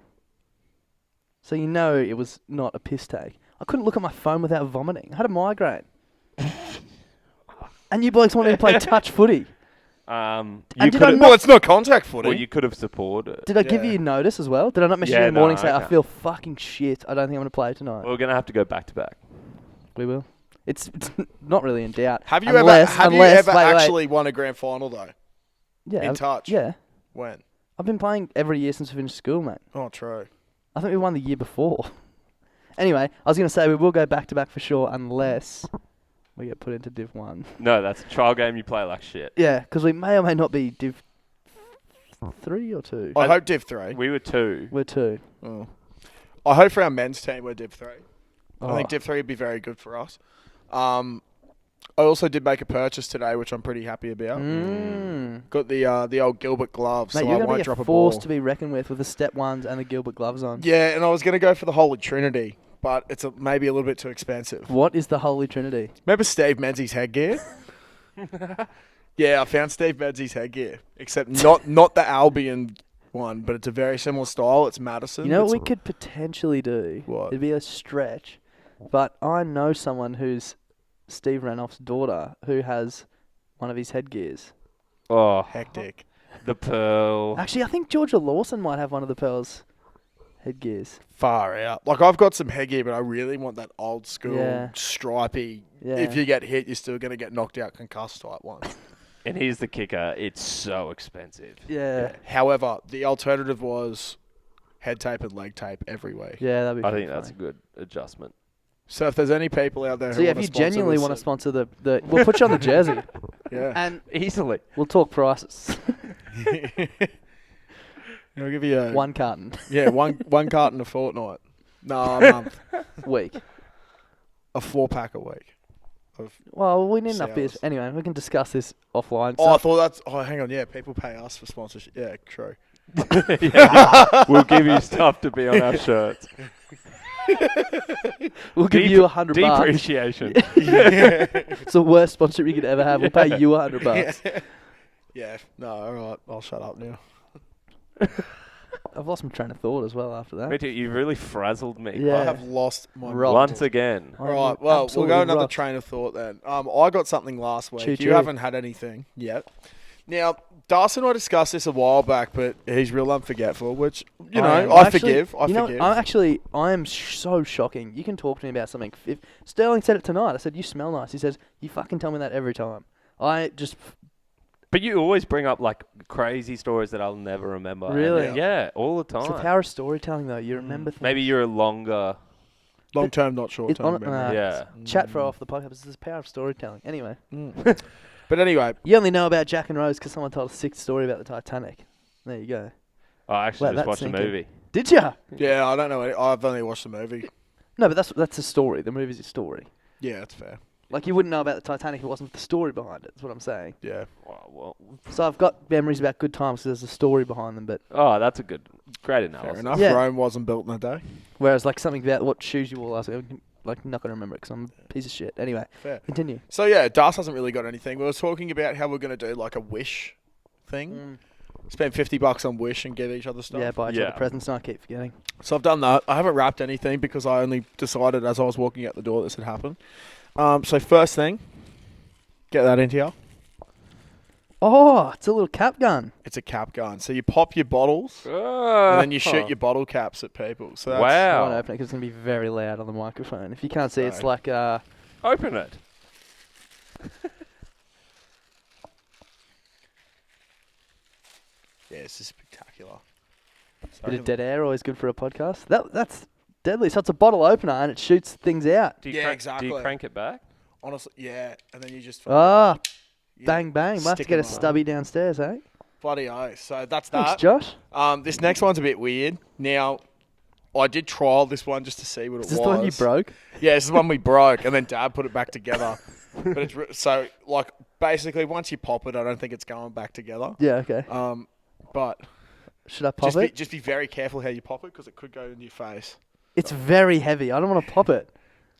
So it was not a piss take. I couldn't look at my phone without vomiting. I had a migraine. And you blokes wanted to play touch footy. You did could I have. not- Well, it's not contact footy. Well, you could have supported. Did I give Yeah. you notice as well? Did I not message you Yeah, in the morning no, say I okay. feel fucking shit? I don't think I'm going to play tonight. We're gonna have to go back to back. We will. It's not really in doubt. Have you Unless- ever unless- wait, wait. actually won a grand final though? Yeah, in touch? Yeah. When? I've been playing every year since we finished school, mate. Oh, true. I think we won the year before. Anyway, I was going to say we will go back to back for sure unless we get put into Div 1. No, that's a trial game. You play like shit. Yeah, because we may or may not be Div 3 or 2. I hope Div 3. We were 2. We're 2. Oh. I hope for our men's team we're Div 3. I think Oh. Div 3 would be very good for us. I also did make a purchase today, which I'm pretty happy about. Got the old Gilbert gloves, Mate, so I you're going won't to drop be a a force ball. to be reckoned with the step ones and the Gilbert gloves on. Yeah, and I was going to go for the Holy Trinity, but it's maybe a little bit too expensive. What is the Holy Trinity? Remember Steve Menzies' headgear? Yeah, I found Steve Menzies' headgear, except not the Albion one, but it's a very similar style. It's Madison. You know what It's- we could potentially do? What? It'd be a stretch, but I know someone who's Steve Renoff's daughter who has one of his headgears. Oh, Hectic. the pearl. Actually, I think Georgia Lawson might have one of the Pearl's headgears. Far out. Like, I've got some headgear, but I really want that old school, Yeah. stripy, Yeah. if you get hit, you're still going to get knocked out concussed type one. And here's the kicker: it's so expensive. Yeah. However, the alternative was head tape and leg tape every week. Yeah, that'd be I pretty think that's a funny. good adjustment. So if there's any people out there So who yeah, if want you to sponsor genuinely this, want to sponsor the we'll put you on the jersey. yeah. And Easily. we'll talk prices. I'll give you One carton. Yeah, one carton a fortnight. No, a month. Week. A 4-pack a week. Well, we need enough beers. Sours. Anyway, we can discuss this offline. Oh, I So, thought that's... Oh, hang on. Yeah, people pay us for sponsorship. Yeah, true. We'll give you stuff to be on our shirts. we'll give you $100. Depreciation. It's the worst sponsorship you could ever have. We'll pay you $100. Yeah. No, all right. I'll shut up now. I've lost my train of thought as well after that. Me too, you've really frazzled me. Yeah. I have lost my... Rocked. Once again. I'm All right. Well, we'll absolutely go another rocked. train of thought then. I got something last week. Choo You choo. haven't had anything yet. Now, Darcy and I discussed this a while back, but he's real unforgetful, which, I forgive. I forgive. I am so shocking. You can talk to me about something. If Sterling said it tonight. I said, you smell nice. He says, you fucking tell me that every time. But you always bring up like crazy stories that I'll never remember. Really? Yeah, all the It's the time. power of storytelling, though. You remember things. Maybe you're a longer. Long term, not short It's term. on- memory. Yeah. Chat for off the podcast. It's the power of storytelling. Anyway, But anyway, you only know about Jack and Rose because someone told a sick story about the Titanic. There you go. I actually Let just that watched the sink in. movie. Did ya? yeah, I don't know. I've only watched the movie. No, but that's a story. The movie's a story. Yeah, that's fair. Like, you wouldn't know about the Titanic if it wasn't for the story behind it. That's what I'm saying. Yeah. Well, So I've got memories about good times because there's a story behind them. But that's a great analysis. Fair enough. Yeah. Rome wasn't built in a day. whereas, like, something about what shoes you wore last week, I'm like, not going to remember it because I'm a piece of shit. Anyway, Fair. continue. So yeah, Das hasn't really got anything. We were talking about how we're going to do like a Wish thing. Spend $50 on Wish and get each other stuff. Yeah, buy each Yeah. other presents, and I keep forgetting. So I've done that. I haven't wrapped anything because I only decided as I was walking out the door this had happened. So first thing, get that into you. Oh, it's a little cap gun. It's a cap gun. So you pop your bottles and then you shoot your bottle caps at people. So that's, I won't Wow. open it because it's going to be very loud on the microphone. If you can't see, it's No. like Open it. Yeah, this is spectacular. bit of dead air, always good for a podcast. That's deadly. So it's a bottle opener and it shoots things out. Do you Yeah, Do exactly. you crank it back? Honestly, yeah. And then you just... Ah, Bang, bang. Might have to Stick get a 'em on. stubby downstairs, eh? Bloody oath. So that's Thanks, that. Josh. This next one's a bit weird. Now, I did trial this one just to see what it Is was. this the one you broke? Yeah, this is the one we broke, and then Dad put it back together. But it's so like basically once you pop it, I don't think it's going back together. Yeah, okay. But Should I pop it? just be very careful how you pop it because it could go in your face. It's very heavy. I don't want to pop it.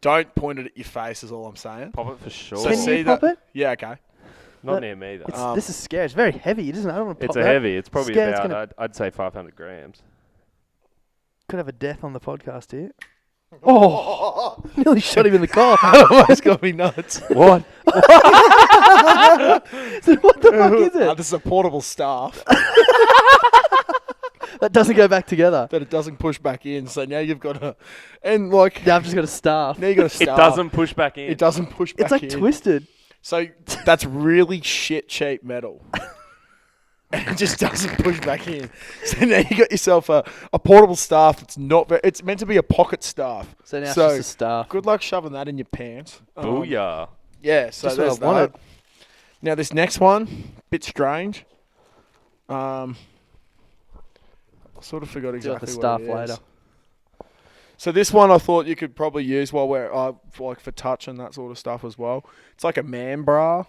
Don't point it at your face. Is all I'm saying. Pop it for sure. So Can see you pop that- it? Yeah. Okay. Not But near me, though. It's, this is scary. It's very heavy, isn't it? I don't want to pop It's that. heavy. It's probably Scared it's about, gonna- I'd say 500 grams. Could have a death on the podcast here. Oh, nearly shot him in the car. Almost got me nuts. What? So what the fuck is it? This is a portable staff That doesn't go back together. that it doesn't push back in. So now you've got and like Yeah, I've just got a staff. now you got a It staff. doesn't push back in. It doesn't push back It's like in. twisted. So that's really shit cheap metal. And it just doesn't push back in. So now you got yourself a portable staff that's not very, it's meant to be a pocket staff. So now it's So, just a staff. Good luck shoving that in your pants. Booyah. Yeah, so Just what there's I wanted. that. Now this next one, bit strange. I sort of forgot Deal with exactly the what staff it is. later. So this one I thought you could probably use while we're like for touch and that sort of stuff as well. It's like a man bra.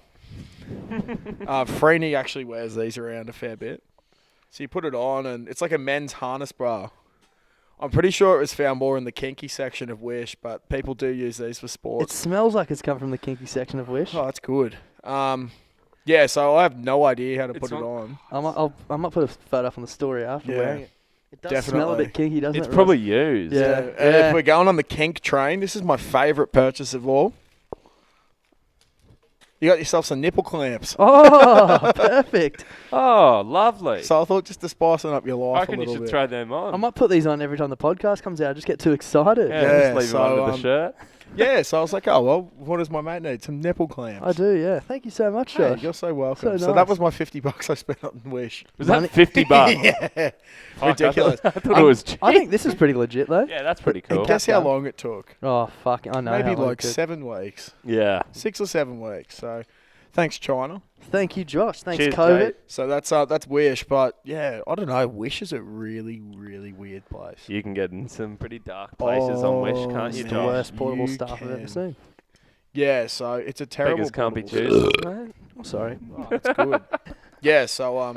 Freeney actually wears these around a fair bit. So you put it on and it's like a men's harness bra. I'm pretty sure it was found more in the kinky section of Wish, but people do use these for It sports. smells like it's come from the kinky section of Wish. Oh, that's good. Yeah, so I have no idea how to put It's it on. I might put a photo up on the story after Yeah. wearing it. It does smell a Definitely. bit kinky, doesn't It's it? probably used. Yeah. And Yeah. if we're going on the kink train, this is my favourite purchase of all. You got yourself some nipple clamps. Oh, perfect. Oh, lovely. So I thought just to spicing up your I life a reckon you little should bit. throw them on. I might put these on every time the podcast comes out. I just get too excited. Yeah, Yeah, just leave so, them under the shirt. Yeah, so I was like, oh, well, what does my mate need? Some nipple clamps. I do, yeah. Thank you so much, Hey, Josh. you're so welcome. So So that nice. was my $50 I spent on Wish. Was Money- that 50 bucks? Yeah. Fuck, Ridiculous. I thought it was cheap. I think this is pretty legit, though. Yeah, that's pretty And cool. guess how done. long it took? Oh, fuck. I know. Maybe how long like it took. 7 weeks. Yeah. 6 or 7 weeks. So thanks, China. Thank you, Josh. Thanks, Cheers, COVID. mate. So that's Wish, but yeah, I don't know. Wish is a really, really weird place. You can get in some pretty dark places on Wish, can't It's you, the Josh? worst portable You stuff I've ever can. seen. Yeah, so it's a terrible. Beggars can't be portable choosers. Mate, I'm sorry. Oh, that's good. Yeah, so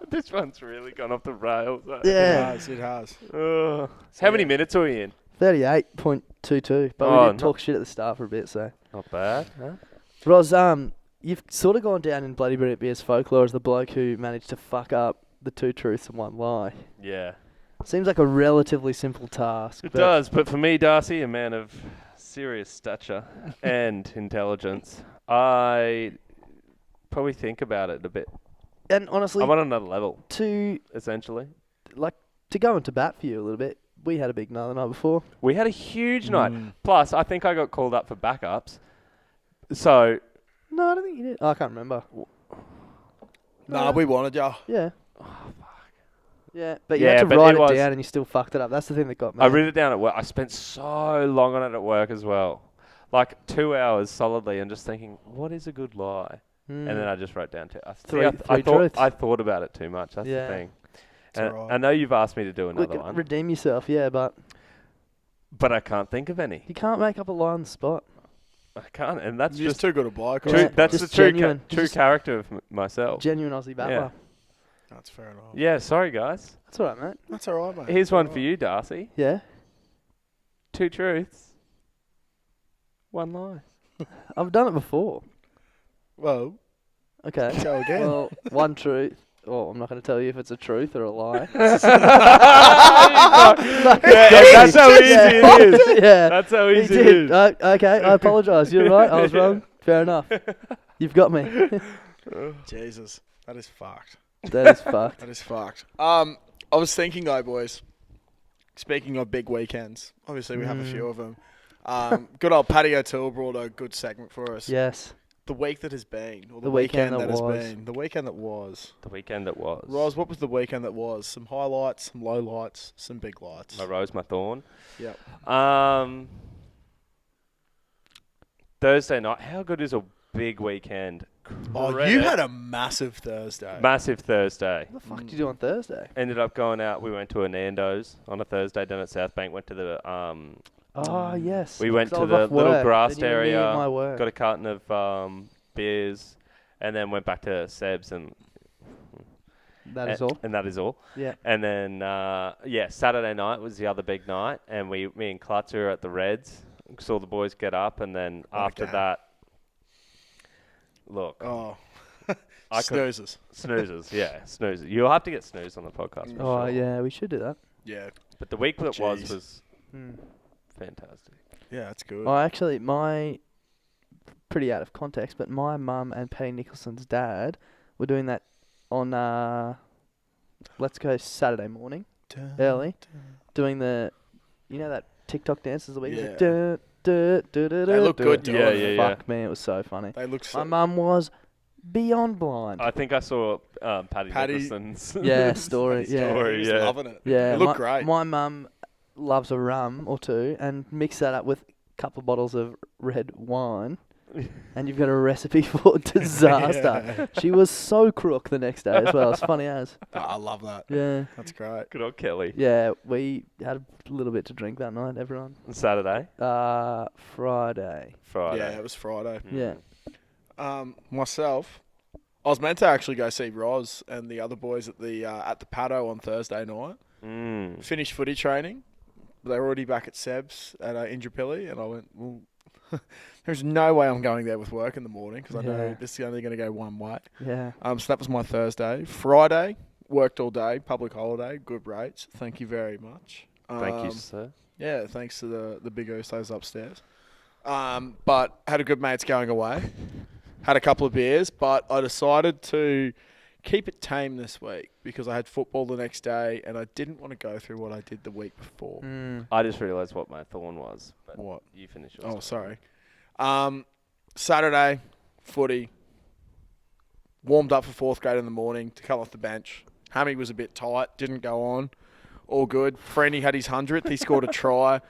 This one's really gone off the rails. Yeah. it has. How many minutes are we in? 38.22. But Oh, we did talk shit at the start for a bit, so. Not bad. Huh? Roz, you've sort of gone down in Bloody Brilliant Beer's folklore as the bloke who managed to fuck up the 2 truths and 1 lie. Yeah. Seems like a relatively simple task. It but does, but for me, Darcy, a man of serious stature and intelligence, I probably think about it a bit. And honestly, I'm on another level, to essentially. go into bat for you a little bit, we had a big night the night before. We had a huge night. Plus, I think I got called up for backups. So, No, I don't think you did. Oh, I can't remember. Nah, we wanted ya. Yeah. Yeah, but you Yeah, had to but write it it was- down and you still fucked it up. That's the thing that got me. I wrote it down at work. I spent so long on it at work as well. Like 2 hours solidly and just thinking, what is a good lie? And then I just wrote down Three truths. I thought about it too much. That's Yeah. the thing. It's And alright. I know you've asked me to do another one, Redeem yourself, yeah, but but I can't think of any. you can't make up a lie on the spot. I can't, and that's You're just just too good a bloke. Yeah. true. That's just the true, genuine. true Just- character of myself. Genuine Aussie battler. That's fair enough. Yeah, sorry guys. That's all right, mate. That's alright, mate. Here's one for you, Darcy. Yeah, 2 truths, 1 lie. I've done it before. Well, Okay. go again. Well, 1 truth. Oh, I'm not going to tell you if it's a truth or a lie. Yeah, that's how easy it is. Yeah. That's how He easy it did. is. Okay, I apologise. You're right. I was wrong. Fair enough. You've got me. Jesus, that is fucked. That is fucked. That is fucked. I was thinking though, boys. Speaking of big weekends, obviously we have a few of them. Good old Paddy O'Toole brought a good segment for us. Yes. The week that has been, or The weekend that has was. been, the weekend that was. The weekend that was. Roz, what was the weekend that was? Some highlights, some lowlights, some big lights. My rose, my thorn. Yep. Thursday night. How good is a big weekend. Oh, you had a massive Thursday. Massive Thursday. What the fuck did you do on Thursday? Ended up going out. We went to a Nando's on a Thursday down at South Bank. Went to the Oh, yes. We went 'Cause I to was the off little work, grassed then you were near area. my work. Got a carton of beers, and then went back to Seb's and. That is all. And that is all. Yeah. And then Saturday night was the other big night, and me and Klutz were at the Reds. Saw the boys get up, and then after that, look. Oh. I Snoozes. Snoozes, yeah, snoozes. You'll have to get Snooze on the podcast. For Oh, sure. yeah, we should do that. Yeah. But the week that Jeez. was fantastic. Yeah, that's good. Well, actually, pretty out of context, but my mum and Penny Nicholson's dad were doing that on, let's go Saturday morning, early, doing that TikTok dances the week. Yeah. Like, They look good doing Yeah, it. yeah, Fuck me, it was so funny. They look so... My mum was beyond blind. I think I saw Paddy Paddy- Nicholson's Yeah, story. Yeah, story, He's yeah. loving it. yeah. It looked great. My mum loves a rum or two, and mix that up with a couple of bottles of red wine, and you've got a recipe for disaster. Yeah. She was so crook the next day as well. It's funny as. Oh, I love that. Yeah. That's great. Good old Kelly. Yeah, we had a little bit to drink that night, everyone. Saturday, Friday. Friday. Yeah, it was Friday. Yeah. Myself, I was meant to actually go see Roz and the other boys at the Paddo on Thursday night. Mm. Finished footy training. They were already back at Seb's at Indooroopilly, and I went, well, there's no way I'm going there with work in the morning because I know Yeah. this is only going to go one way. Yeah. So that was my Thursday. Friday, worked all day, public holiday, good rates. Thank you very much. Thank you, sir. Yeah, thanks to the big Usos upstairs. But had a good mates going away. Had a couple of beers, but I decided to keep it tame this week because I had football the next day and I didn't want to go through what I did the week before. I just realised what my thorn was. But What? You finish yours. Oh, sorry. Saturday, footy. Warmed up for fourth grade in the morning to come off the bench. Hammy was a bit tight, didn't go on. All good. Freeney had his 100th. He scored a try.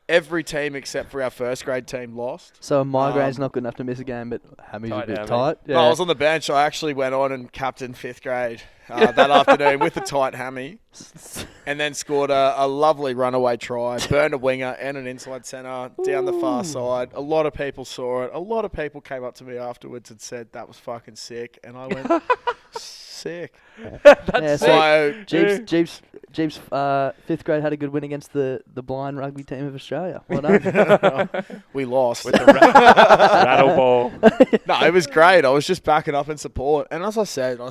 Every team except for our first grade team lost. So a migraine's not good enough to miss a game, but Hammy's a Tight bit Hammy. tight. Yeah. No, I was on the bench. I actually went on and captained fifth grade that afternoon with the tight hammy, and then scored a lovely runaway try, burned a winger and an inside centre down the far side. A lot of people saw it. A lot of people came up to me afterwards and said that was fucking sick, and I went, sick. Yeah, so So Jeeps, fifth grade had a good win against the blind rugby team of Australia. Well done. we lost. With the rattle ball. No, it was great. I was just backing up in support. And as I said,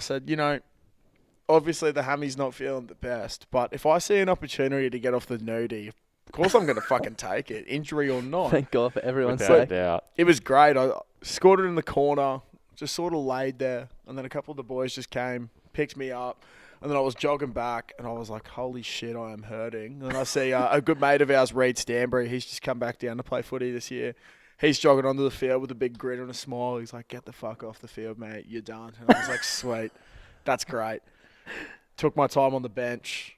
obviously the hammy's not feeling the best, but if I see an opportunity to get off the nudie, of course I'm going to fucking take it, injury or not. Thank God for everyone's Without sake. doubt. It was great. I scored it in the corner, just sort of laid there, and then a couple of the boys just came, picked me up, and then I was jogging back, and I was like, holy shit, I am hurting. And then I see a good mate of ours, Reed Stanbury, he's just come back down to play footy this year. He's jogging onto the field with a big grin and a smile. He's like, get the fuck off the field, mate. You're done. And I was like, sweet. That's great. Took my time on the bench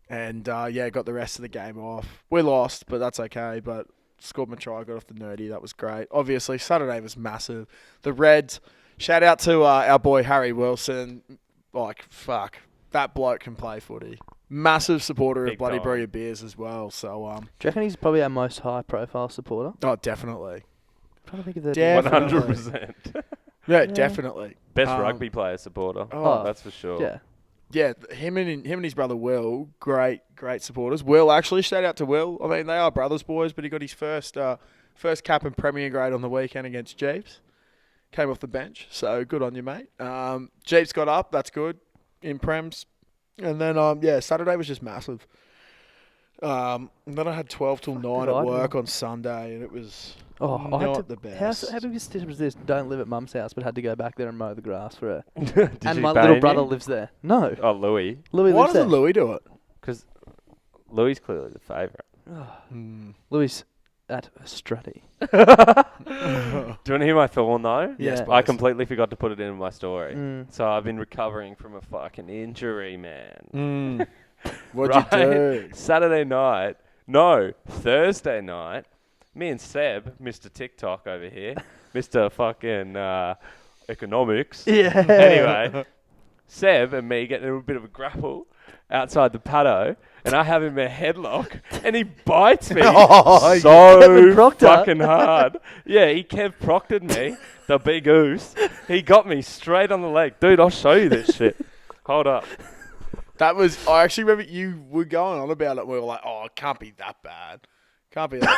and, got the rest of the game off. We lost, but that's okay. But scored my try, got off the nerdy. That was great. Obviously, Saturday was massive. The Reds, shout out to our boy Harry Wilson. Like, fuck, that bloke can play footy. Massive supporter Big of Bloody time. Brew Your Beers as well. So, Do you reckon he's probably our most high-profile supporter? oh, definitely. I'm trying to think of the... Definitely. 100%. Yeah, definitely. Best Um, rugby player supporter. oh, That's for sure. Yeah. Yeah, him and his brother Will, great supporters. Will, actually, shout out to Will. I mean, they are brothers boys, but he got his first cap in Premier Grade on the weekend against Jeeps. Came off the bench, so good on you, mate. Jeeps got up, that's good, in Prems. And then, Saturday was just massive. And then I had 12 till 9 did at I do? work on Sunday, and it was Oh, I had not to, the how best. big a stitch was this? Don't live at mum's house, but had to go back there and mow the grass for her. Did And you my bang little him? brother lives there. No, Oh, Louis. Louis Why lives there. doesn't Louis do it? Because Louis clearly the favourite. Louis at Strutty. Do you want to hear my thorn though? Yes, I please. completely forgot to put it in my story. Mm. So I've been recovering from a fucking injury, man. What'd Right? you do? Thursday night, me and Seb, Mr. TikTok over here, Mr. fucking economics. Yeah. Anyway, Seb and me getting a bit of a grapple outside the paddo, and I have him in a headlock, and he bites me Kevin so Proctor. fucking hard. Yeah, he Kev Proctored me, the big goose. He got me straight on the leg. Dude, I'll show you this shit. Hold up. That was. I actually remember you were going on about it. We were like, "Oh, it can't be that bad. Can't be that."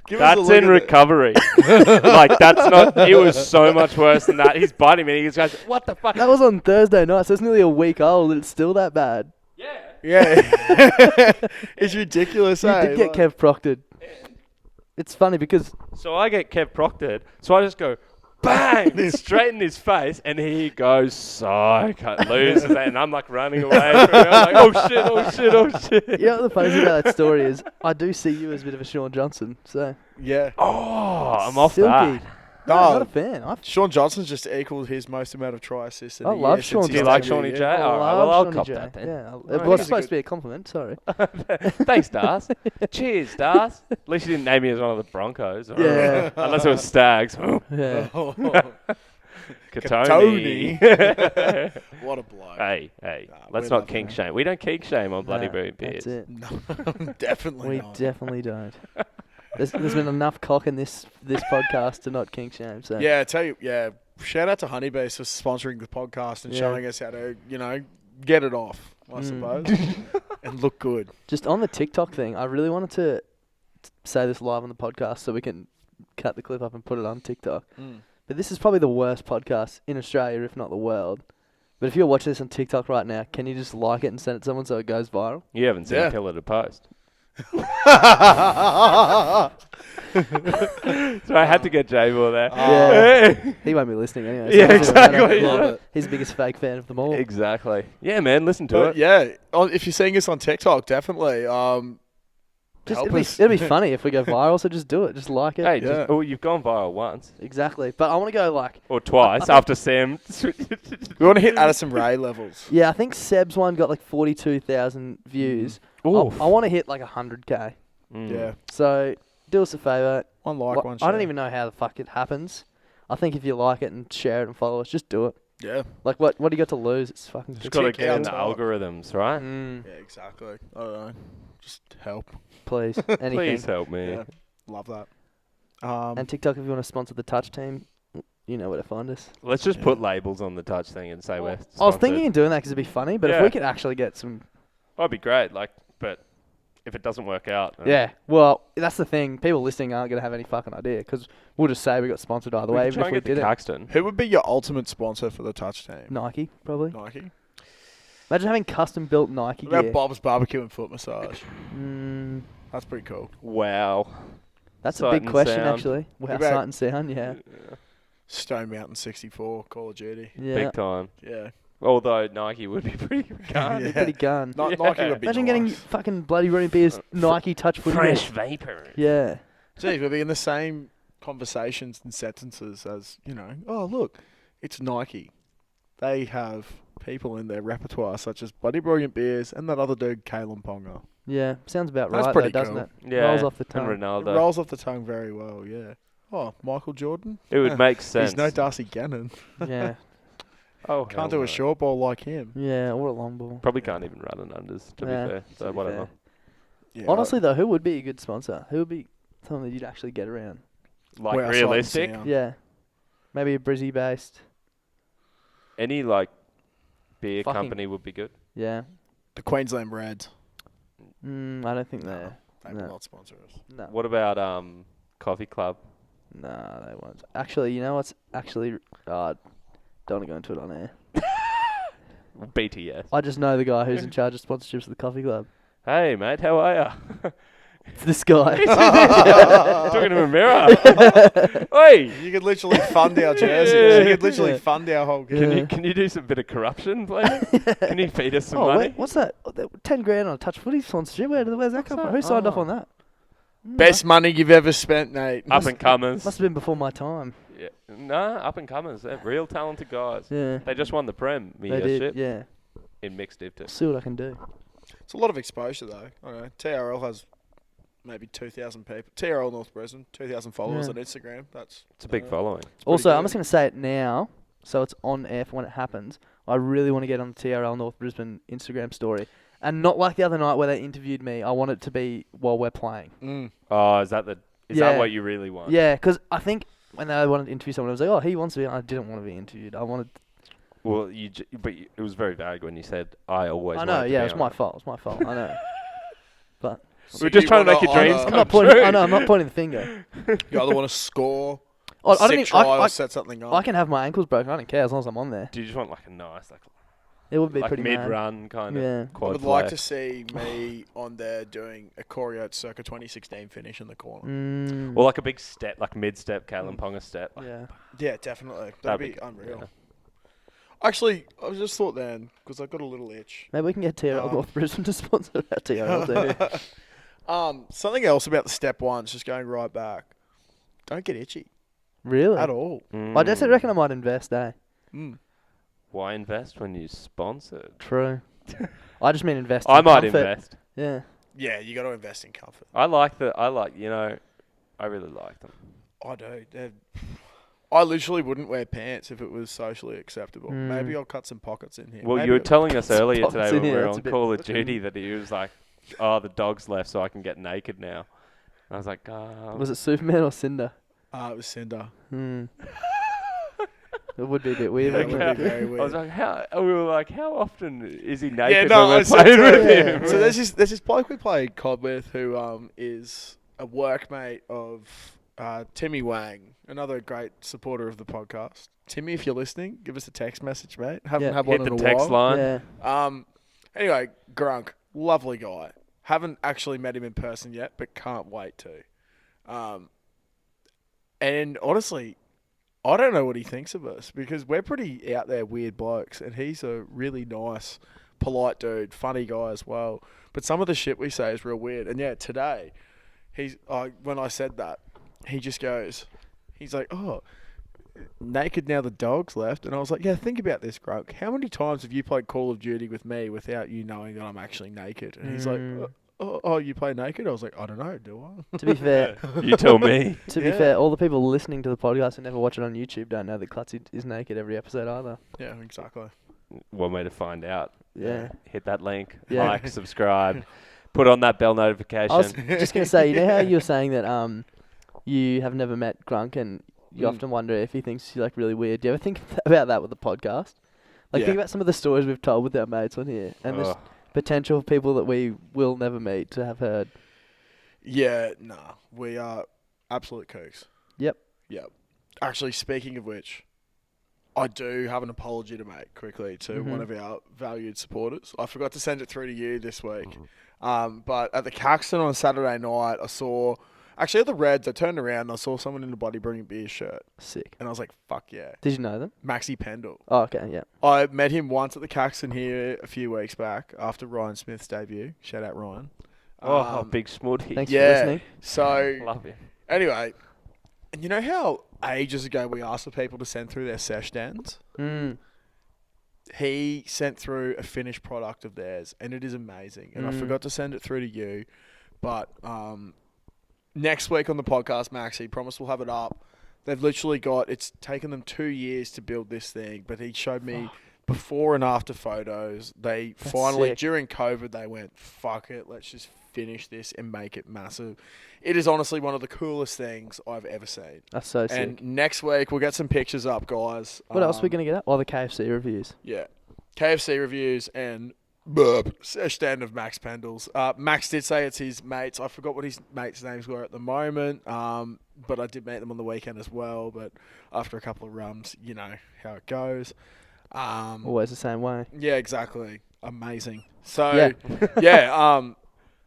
Give us a That's look in at it. recovery. Like, that's not... It was so much worse than that. He's biting me, and he goes, what the fuck? That was on Thursday night, so it's nearly a week old, and it's still that bad. Yeah. Yeah, it's ridiculous. You eh? did get Like- Kev Proctored. It's funny because So I get Kev Proctored, so I just go... Bang! Straight in his face, and he goes psycho, loses it, and I'm like running away from him. I'm like, oh shit. you know what the funny thing about that story is, I do see you as a bit of a Sean Johnson. So Yeah. Oh, I'm off Silky. that. No, No. I'm not a fan. Sean Johnson's just equaled his most amount of try assists. In I a love year Sean since Do you he's like debuted, Shawnee yeah. J? I All right, love well, I'll Shawnee cop J. that then. Yeah, No, it he's was a supposed good- to be a compliment. Sorry. Thanks, Dars. Cheers, Dars. At least you didn't name me as one of the Broncos. Or Yeah. Unless it was Stags. Yeah. Katoni. What a bloke. Hey, Nah, let's we're not kink loving shame. We don't kink shame on Bloody No, Brilliant that's Beers. it. No, definitely We not. definitely don't. There's been enough cock in this podcast to not kink shame. So Yeah, I tell you, yeah. Shout out to Honeybees for sponsoring the podcast and Yeah. showing us how to, get it off, I Mm. suppose, and look good. Just on the TikTok thing, I really wanted to say this live on the podcast so we can cut the clip up and put it on TikTok. But this is probably the worst podcast in Australia, if not the world. But if you're watching this on TikTok right now, can you just like it and send it to someone so it goes viral? You haven't seen Yeah. Pillar to Post. So I had to get J-Ball there. Yeah. He won't be listening anyway. so Yeah, it doesn't matter. exactly. Love it. He's the biggest fake fan of them all. Exactly. Yeah, man, listen to But it. yeah, if you're seeing us on TikTok, definitely. Just, help it'll, be, us. it'll be funny if we go viral, so just do it. Just like it. Hey, Yeah. you've gone viral once. Exactly. But I want to go like... Or twice after Sam. We want to hit Addison Ray levels. Yeah, I think Seb's one got like 42,000 views. I want to hit like 100K. Yeah. So do us a favour. One like, Like, one I share. don't even know how the fuck it happens. I think if you like it and share it and follow us, just do it. Yeah. Like, what do you got to lose? It's fucking... Just got to Tick get in the out top. algorithms, right? Mm, Yeah, exactly. I don't know. Just help. please. Anything. Please help me. Yeah. Love that. And TikTok, if you want to sponsor the touch team, you know where to find us. Let's just Yeah. put labels on the touch thing and say we're I was sponsored. thinking of doing that because it'd be funny, but if Yeah. we could actually get some... That'd be great. But if it doesn't work out, Yeah, well, that's the thing. People listening aren't going to have any fucking idea because we'll just say we got sponsored either way, we even can try if and we get to did it. Caxton. Who would be your ultimate sponsor for the touch team? Nike, probably. Nike. Imagine having custom-built Nike What about gear. Bob's Barbecue and Foot Massage? Mm, That's pretty cool. Wow. that's Sight a big and question, sound. actually. Wow, about- sight and sound, yeah. Stone Mountain 64, Call of Duty. Yeah, Big time. Yeah. Although Nike would be pretty gun. Yeah. pretty gun. Nike would be Imagine nice. getting fucking Bloody Roaring Beers Nike touch footy. Fresh gear. vapor. Yeah. Geez, we'll be in the same conversations and sentences as, oh, look, it's Nike. They have people in their repertoire such as Bloody Brilliant Beers and that other dude, Kalen Ponga. Yeah, sounds about That's right, pretty though, doesn't cool. it? Yeah. Rolls off the And tongue. It Ronaldo. rolls off the tongue very well, yeah. Oh, Michael Jordan? It would make sense. He's no Darcy Gannon. Yeah, Oh, Can't do a short ball like him. yeah, or a long ball. Probably can't even run an unders, to Yeah, be fair. to So be whatever. fair. Yeah, Honestly, though, who would be a good sponsor? Who would be someone that you'd actually get around? Like Well, sight and realistic. sound. Yeah. Maybe a Brizzy-based. Any like beer Fucking- company would be good. Yeah. The Queensland Reds. I don't think they're... They No. will not sponsor us. No. What about Coffee Club? No, they won't. Actually, you know what's actually... don't want to go into it on air. BTS. I just know the guy who's in charge of sponsorships of the coffee club. Hey mate, how are ya? It's this guy. Talking to a mirror. Oi! You could literally fund our jerseys. Yeah. You could literally Yeah. fund our whole Yeah. Can you do some bit of corruption, please? Can you feed us some Oh, money? wait, what's that? 10 grand on a touch footy sponsorship? Where's that come from? Who signed off Oh. on that? Best money you've ever spent, Nate. Up and comers. Must have been before my time. Yeah. No, up and comers. They're real talented guys. Yeah. They just won the They did, Premiership yeah. in mixed div. See what I can do. It's a lot of exposure, though. I don't know. TRL has maybe 2,000 people. TRL North Brisbane, 2,000 followers Yeah. on Instagram. It's a big following. It's Also, pretty I'm good. just going to say it now, so it's on air for when it happens. I really want to get on the TRL North Brisbane Instagram story. And not like the other night where they interviewed me. I want it to be while we're playing. Mm. Oh, is that what you really want? Yeah, because I think when they wanted to interview someone, I was like, oh, he wants to be. I didn't want to be interviewed. I wanted. Well, it was very vague when you said, I always I wanted know. to Yeah, be it's on my it." fault. It's my fault. I know. But So We're just you trying to wanna make your dreams either- I'm come not pointing. true. I know. I'm not pointing the finger. You either want to score, I don't sick even. try, or I set something up. I can have my ankles broken. I don't care as long as I'm on there. Do you just want like a nice, It would be like pretty mad. mid-run kind Yeah. of I quad would like play? to see me on there doing a Coriote circa 2016 finish in the corner. Mm. Or like a big step, like mid-step, Kalen Ponga step. Like, Yeah. Yeah, definitely. That'd That'd be be- unreal. yeah. Actually, I just thought then, because I got a little itch. Maybe we can get TRL North Brisbane to sponsor our TRL team. Something else about the step ones, just going right back. Don't get itchy Really? at all. I definitely reckon I might invest, eh? Mm. Why invest when you sponsored? True. I just mean invest. I in might comfort. invest. Yeah. Yeah, you got to invest in comfort. I really like them. I do. I literally wouldn't wear pants if it was socially acceptable. Mm. Maybe I'll cut some pockets in here. Well, Maybe you were I'll- telling us earlier pockets today in when we here, were that's a on bit Call of fucking- Duty that he was like, oh, the dog's left so I can get naked now. And I was like, Was it Superman or Cinder? It was Cinder. Hmm. It would be a bit weird, Yeah, it wouldn't would it? be very I was weird. like, we were like, how often is he Yeah, naked no, when we're so- playing so- with yeah. him? So there's this bloke we played COD with who is a workmate of Timmy Wang, another great supporter of the podcast. Timmy, if you're listening, give us a text message, mate. Haven't Yeah. had one Hit in the a text while. line. Yeah. Anyway, Grunk, lovely guy. Haven't actually met him in person yet, but can't wait to. And honestly, I don't know what he thinks of us because we're pretty out there weird blokes, and he's a really nice, polite dude, funny guy as well. But some of the shit we say is real weird. And yeah, today, when I said that, he just goes, he's like, oh, naked now the dog's left. And I was like, yeah, think about this, Grunk. How many times have you played Call of Duty with me without you knowing that I'm actually naked? And he's like, oh, you play naked? I was like, I don't know, do I? To be fair, You tell me. to be Yeah. fair, all the people listening to the podcast and never watch it on YouTube don't know that Clutzy is naked every episode either. Yeah, exactly. One way to find out. Yeah. Hit that link, Yeah. like, subscribe, put on that bell notification. I was just gonna say, you know how you were saying that you have never met Grunk and you Mm. often wonder if he thinks you're like really weird. Do you ever think about that with the podcast? Like Yeah. think about some of the stories we've told with our mates on here and there's Ugh. potential people that we will never meet to have heard. Yeah, nah, we are absolute kooks. Yep. Yep. Actually, speaking of which, I do have an apology to make quickly to Mhm. one of our valued supporters. I forgot to send it through to you this week. But at the Caxton on Saturday night, I saw, actually at the Reds, I turned around and I saw someone in a Bloody Brilliant Beer shirt. Sick. And I was like, fuck yeah. Did you know them? Maxi Pendle. Oh, okay, yeah. I met him once at the Caxton here a few weeks back after Ryan Smith's debut. Shout out, Ryan. Oh, big smoothie. Thanks for Yeah. listening. So, Love you. anyway, and you know how ages ago we asked for people to send through their sesh dens? Mm. He sent through a finished product of theirs, and it is amazing. And I Mm. forgot to send it through to you, but next week on the podcast, Maxie, promise we'll have it up. They've literally it's taken them 2 years to build this thing, but he showed me before and after photos. They That's finally, sick. during COVID, they went, fuck it, let's just finish this and make it massive. It is honestly one of the coolest things I've ever seen. That's so sick. And next week, we'll get some pictures up, guys. What else are we going to get up? Oh, the KFC reviews. Yeah. KFC reviews and sesh stand of Max Pendles. Max did say it's his mates. I forgot what his mates' names were at the moment, but I did meet them on the weekend as well. But after a couple of rums, you know how it goes. Always the same way. Yeah, exactly. Amazing. So, yeah,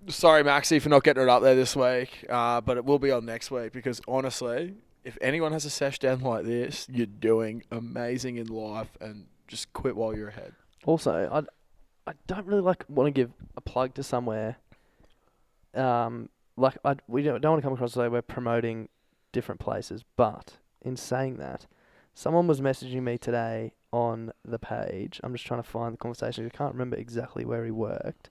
sorry, Maxie, for not getting it up there this week, but it will be on next week because, honestly, if anyone has a sesh stand like this, you're doing amazing in life and just quit while you're ahead. Also, I don't really want to give a plug to somewhere. We don't want to come across as like we're promoting different places, but in saying that, someone was messaging me today on the page. I'm just trying to find the conversation. I can't remember exactly where he worked.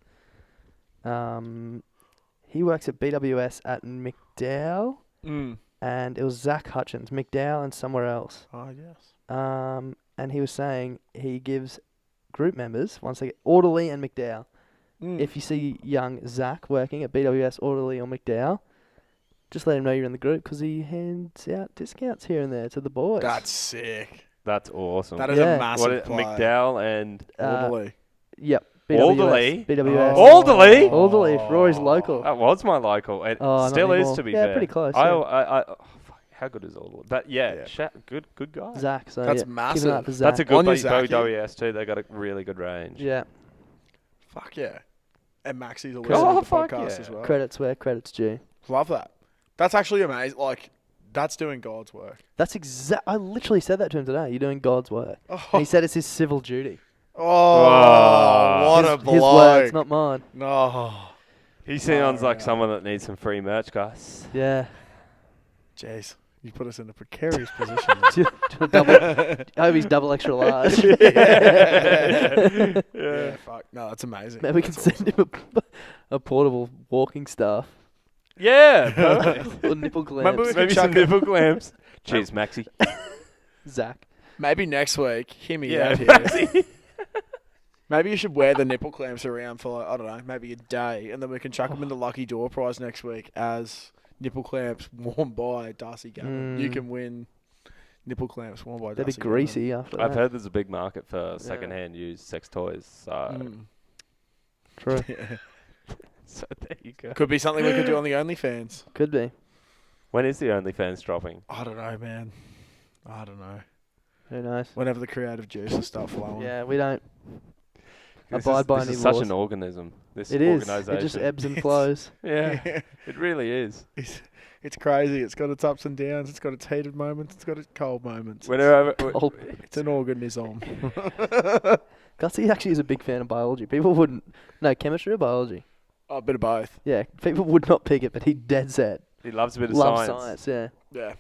he works at BWS at McDowell, Mm. and it was Zach Hutchins, McDowell, and somewhere else. Oh, yes. And he was saying he gives group members, once they get Orderly and McDowell, Mm. if you see young Zach working at BWS, Orderly, or McDowell, just let him know you're in the group because he hands out discounts here and there to the boys. That's sick. That's awesome. That is Yeah. a massive What play. McDowell and Orderly. Yep. Alderley? BWS. Oh. Alderley? Alderley, Rory's local. That was my local. It Oh, not still is, anymore. to be Yeah, fair. pretty close, I, yeah. oh, fuck, how good is Alderley? But yeah, Yeah. good guy. Zach. So That's yeah, keep an massive. eye out for Zach. That's a On good your Zachy. WS too. They got a really good range. Yeah. Fuck yeah. And Maxie's always Oh, on the fuck podcast yeah. as well. Credits where credits due. Love that. That's actually amazing. Like, that's doing God's work. That's I literally said that to him today. You're doing God's work. Oh, And he said it's his civil duty. what a His words, bloke. not mine. No. He sounds like yeah. someone that needs some free merch, guys. Yeah. Jeez. You put us in a precarious position. I hope he's double extra large. Yeah, fuck. No, that's amazing. Maybe we can That's send him a portable walking staff Yeah, perfect. or nipple clamps. Remember we- Maybe chuck some it- nipple clamps. Cheers, Maxie. Zach. Maybe next week, hear me Yeah, out here. Maxie. Maybe you should wear the nipple clamps around for, like, I don't know, maybe a day, and then we can chuck them in the lucky door prize next week as nipple clamps worn by Darcy Gavin. You can win nipple clamps worn by They'd be Darcy greasy after I've that. heard there's a big market for second-hand used sex toys. So, Gavin. True. Yeah. so there you go. Could be something we could do on the OnlyFans. Could be. When is the OnlyFans dropping? I don't know, man. I don't know. Who knows? Whenever the creative juices start flowing. Yeah, we don't This abide is, by this any is such laws. an organism. This It is. organisation. It just ebbs and flows. Yeah, it really is. It's crazy. It's got its ups and downs. It's got its heated moments. It's got its cold moments. Whenever, Oh, It's an organism. Gutsy actually is a big fan of biology. People wouldn't. No, chemistry or biology? A bit of both. Yeah, people would not pick it, but he dead set. he loves a bit of Loves science. science, yeah. Yeah.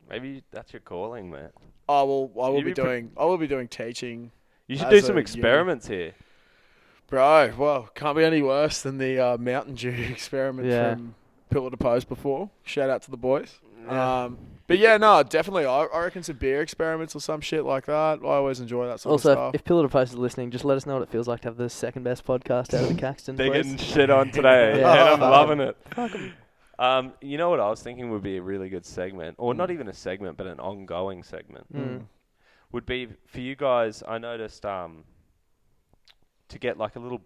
Maybe that's your calling, man. I will You'd be be pre- doing. I will be doing teaching, You should As do a some uni- experiments here. bro. Well, can't be any worse than the Mountain Dew experiment Yeah. from Pillar to Post before. Shout out to the boys. But yeah, no, definitely. I reckon some beer experiments or some shit like that. I always enjoy that sort Also, of stuff. if Pillar to Post is listening, just let us know what it feels like to have the second best podcast out of the Caxton. They're please. getting shit on today, Yeah. and I'm Fuck 'em. loving it. Fuck 'em. You know what I was thinking would be a really good segment, or not even a segment, but an ongoing segment, would be for you guys. I noticed to get like a little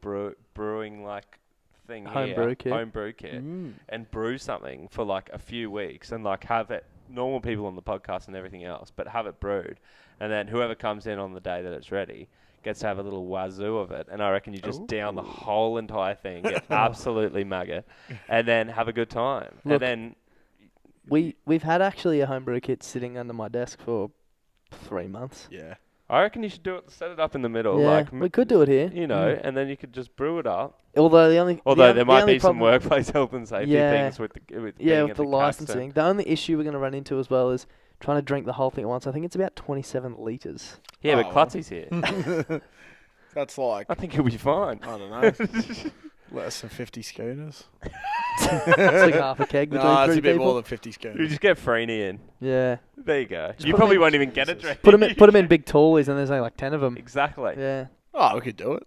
brewing like thing Home here, brew kit. home brew kit, and brew something for like a few weeks, and like have it normal people on the podcast and everything else, but have it brewed, and then whoever comes in on the day that it's ready gets to have a little wazoo of it, and I reckon you just down the whole entire thing, get absolutely maggot, and then have a good time. Look, and then We've had actually a homebrew kit sitting under my desk for 3 months. Yeah. I reckon you should do it. Set it up in the middle, Yeah, like we could do it here. you know, and then you could just brew it up. Although the only There might only be some problem- workplace health and safety Yeah. things with with being at the Caxton. licensing. The only issue we're going to run into as well is trying to drink the whole thing at once. I think it's about 27 litres. Yeah, Oh, but Klutzy's here. That's like, I think he'll be fine. I don't know, less than 50 schooners. It's like half a keg between No, it's three a bit people. more than 50 You schooners. just get Freeney in. Yeah. There you go. Just You put 'em probably in- won't even get a drink. Put them in big tallies and there's only like 10 of them. Exactly. Yeah. Oh, we could do it.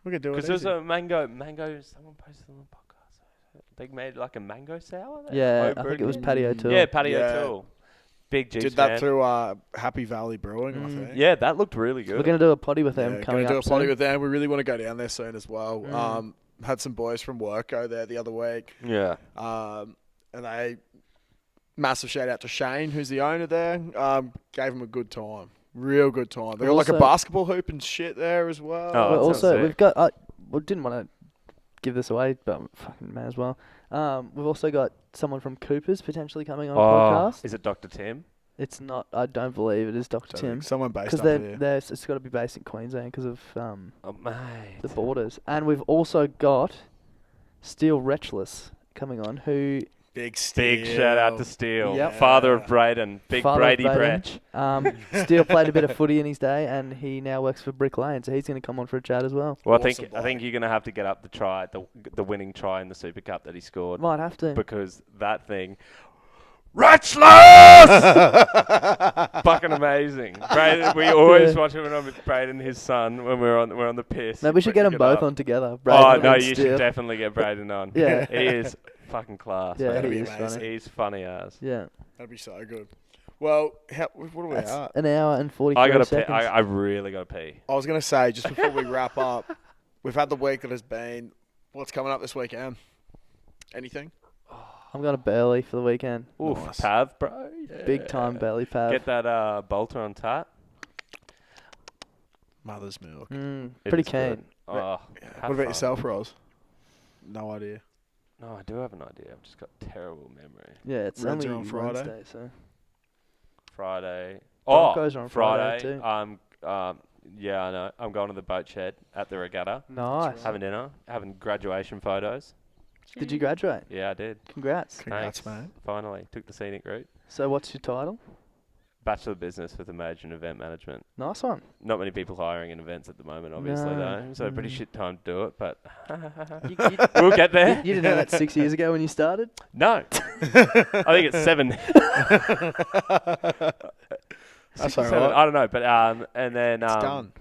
We could do it. Because there's easy. a mango. Someone posted on the podcast. They made like a mango sour. there? Yeah, I Home think it was brewed? Patio Tour. Yeah, Patio Yeah. Tool. Big juice Did that fan. through Happy Valley Brewing, I think. Yeah, that looked really good. We're going to do a potty with them Yeah, coming gonna do up a potty soon. with them. We really want to go down there soon as well. Had some boys from work go there the other week. Yeah. And they, massive shout out to Shane, who's the owner there. Gave them a good time. Real good time. They got like a Also- basketball hoop and shit there as well. Oh, Well, that sounds also, sick. we've got... didn't want to give this away, but fucking may as well. We've also got someone from Cooper's potentially coming on the podcast. Is it Dr. Tim? It's not... I don't believe it is Dr. Tim. Someone based Because up here. it's got to be based in Queensland because of Oh, mate. the borders. And we've also got Steel Wretchless coming on, who Big Steel. Big shout out to Steele, Yep. father of Braden, big Father of Brady Braden. Brech. Steele played a bit of footy in his day, and he now works for Brick Lane, so he's going to come on for a chat as well. Well, Awesome I think bloke. you're gonna have to get up the try, the winning try in the Super Cup that he scored, Might have to. because that thing, Ratchless, fucking amazing. Braden, we always watch it when I'm with Braden, his son, when we're on the piss. No, we should get them Bring it both up. on together. Oh Braden no, and you Steele. should definitely get Braden on. Yeah. He is fucking class. Yeah, mate. That'd he be is amazing. funny. He's funny as. Yeah. That'd be so good. Well, what are we That's at? an hour and 43 I gotta pee. seconds. I really gotta pee. I was going to say, just before we wrap up, we've had the week that has been. What's coming up this weekend? Anything? I'm going to Burley for the weekend. Oof, Nice. Pav, bro. Big Yeah. time Burley Pav. Get that bolter on tap. Mother's milk. Mm, It pretty is good. keen. Oh, Yeah. have What about fun. yourself, Rose? No idea. No, I do have an idea. I've just got terrible memory. Yeah, it's Reds only are on Friday? Wednesday, so. Friday. Broncos oh, are on Friday too. Yeah, I know. I'm going to the boat shed at the regatta. Nice. Having dinner. Having graduation photos. Did you graduate? Yeah, I did. Congrats. Congrats, Thanks. mate. Finally. Took the scenic route. So what's your title? Bachelor of Business with a major in event management. Nice one. Not many people hiring in events at the moment, obviously, No. though. So pretty Mm. shit time to do it, but You we'll get there. didn't know that 6 years ago when you started? No. I think it's 7. That's 6 or all 7. right. I don't know, but and then It's done.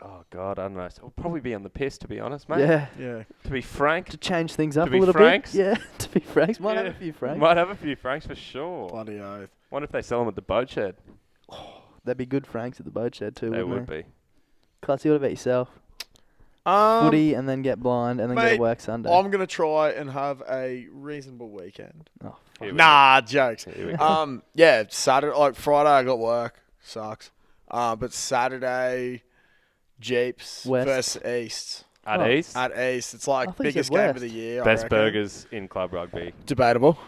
Oh god, I don't know. So I'll probably be on the piss, to be honest, mate. Yeah. Yeah. To be frank, To change things up be a little franks? bit. Yeah, to be franks. Might have Yeah. a few franks. might have a few franks for sure. Bloody oath. Wonder if they sell them at the boat shed. That'd be good franks at the boat shed too, They wouldn't would they? be. Clutzy, what about yourself? Um, Footy and then get blind and then go mate, to work Sunday. I'm going to try and have a reasonable weekend. Oh, Here we Nah, jokes. go. Here we go. Yeah, Saturday, like Friday, I got work. Sucks. But Saturday, Jeeps West. versus East. At Oh. East, At East, it's I like thought you biggest said game West. of the year. I best reckon. burgers in club rugby, Debatable.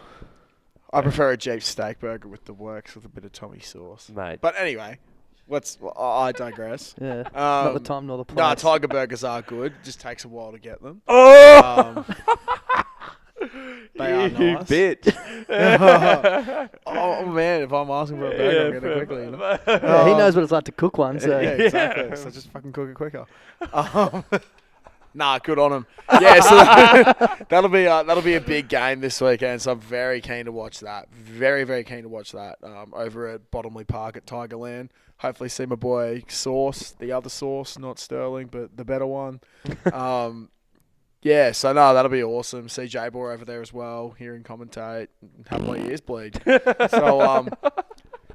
I prefer a Jeep steak burger with the works with a bit of Tommy sauce. mate. But anyway, I digress. yeah. Not the Um, time nor the place. No, Tiger burgers are good. Just takes a while to get them. Oh, They are you nice. bitch. Oh man, if I'm asking for a burger, I'll get it quickly. You know? Yeah, he knows what it's like to cook one, so. Yeah, exactly. So just fucking cook it quicker. Nah, good on him. Yeah, so that'll be a big game this weekend. So I'm very keen to watch that. Very, very keen to watch that. Over at Bottomley Park at Tigerland. Hopefully see my boy Sauce, the other Sauce, not Sterling, but the better one. Yeah, so no, that'll be awesome. See J-Bor over there as well, hear him commentate, have my ears bleed. So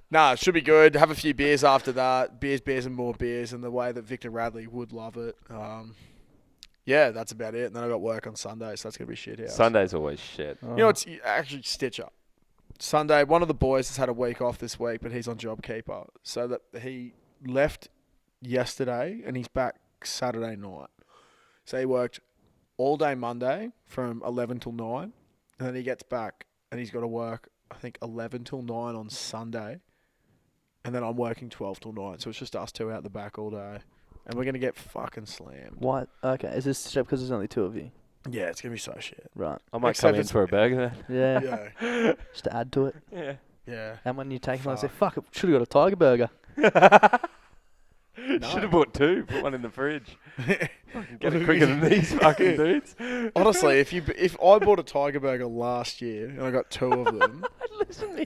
nah, it should be good. Have a few beers after that. Beers, and more beers in the way that Victor Radley would love it. Yeah, that's about it. And then I got work on Sunday, so that's going to be shit house. Sunday's always shit. Oh. You know, it's actually stitch up. Sunday, one of the boys has had a week off this week, but he's on JobKeeper. So that he left yesterday and he's back Saturday night. So he worked all day Monday from 11 till 9. And then he gets back and he's got to work, I think, 11 till 9 on Sunday. And then I'm working 12 till 9. So it's just us two out the back all day. And we're going to get fucking slammed. What? Okay, is this straight because there's only two of you? Yeah, it's going to be so shit. Right. I might Except come in it's- for a burger Yeah. Yeah. Just to add to it. then. Yeah. And when you take them, I say, Fuck. fuck, should have got a Tiger burger. Yeah. Should have bought 2. Put one in the fridge. Get it quicker than these fucking dudes. Honestly, if I bought a Tiger Burger last year and I got 2 of them,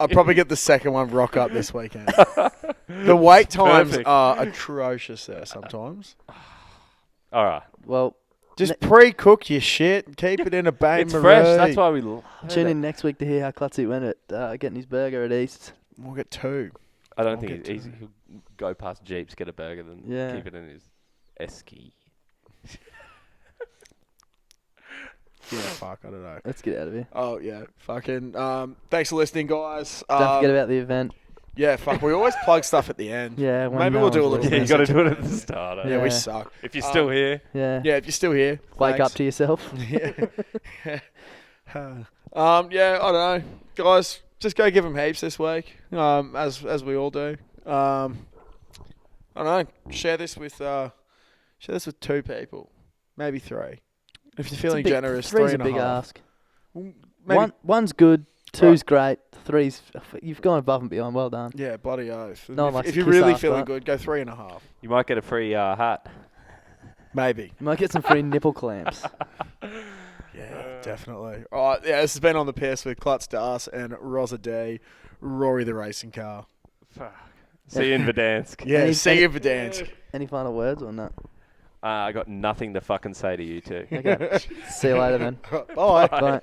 I'd probably get the second one rock up this weekend. The wait times Perfect. are atrocious there sometimes. All right. Well, Just pre-cook your shit and keep it in a bain It's fresh. That's marie. why we love tune it. in next week to hear how Clutzy went at getting his burger at East. We'll get 2. I don't I'll think get he'll to go past Jeeps, get a burger, then Yeah. keep it in his esky. Yeah, fuck, I don't know. Let's get out of here. Oh, yeah, fucking, thanks for listening, guys. Don't forget about the event. Yeah, fuck, we always plug stuff at the end. Yeah, when Maybe no we'll do a one's little Yeah, listening. you got to do it at the start. Yeah, we Yeah. suck. If you're still here, Yeah. Yeah, if you're still here, Wake thanks. up to yourself. Yeah. Yeah, I don't know. Guys, just go give them heaps this week, as we all do. I don't know. Share this with 2 people, maybe 3. If you're feeling generous, Three's 3 a and a big half. ask. maybe. One's good, two's great, three's you've gone above and beyond. Well done. Yeah, bloody oath. No one likes If to you're kiss really after feeling that. good, go 3.5. You might get a free hat. Maybe. You might get some free nipple clamps. Yeah, definitely. All right, yeah, this has been On the Piss with Klutz Das and Rosa D, Rory the racing car. Fuck. See you in Verdansk. Yeah, Any- see you for dance. Any final words or not? I got nothing to fucking say to you two. Okay. See you later then. Bye. Bye.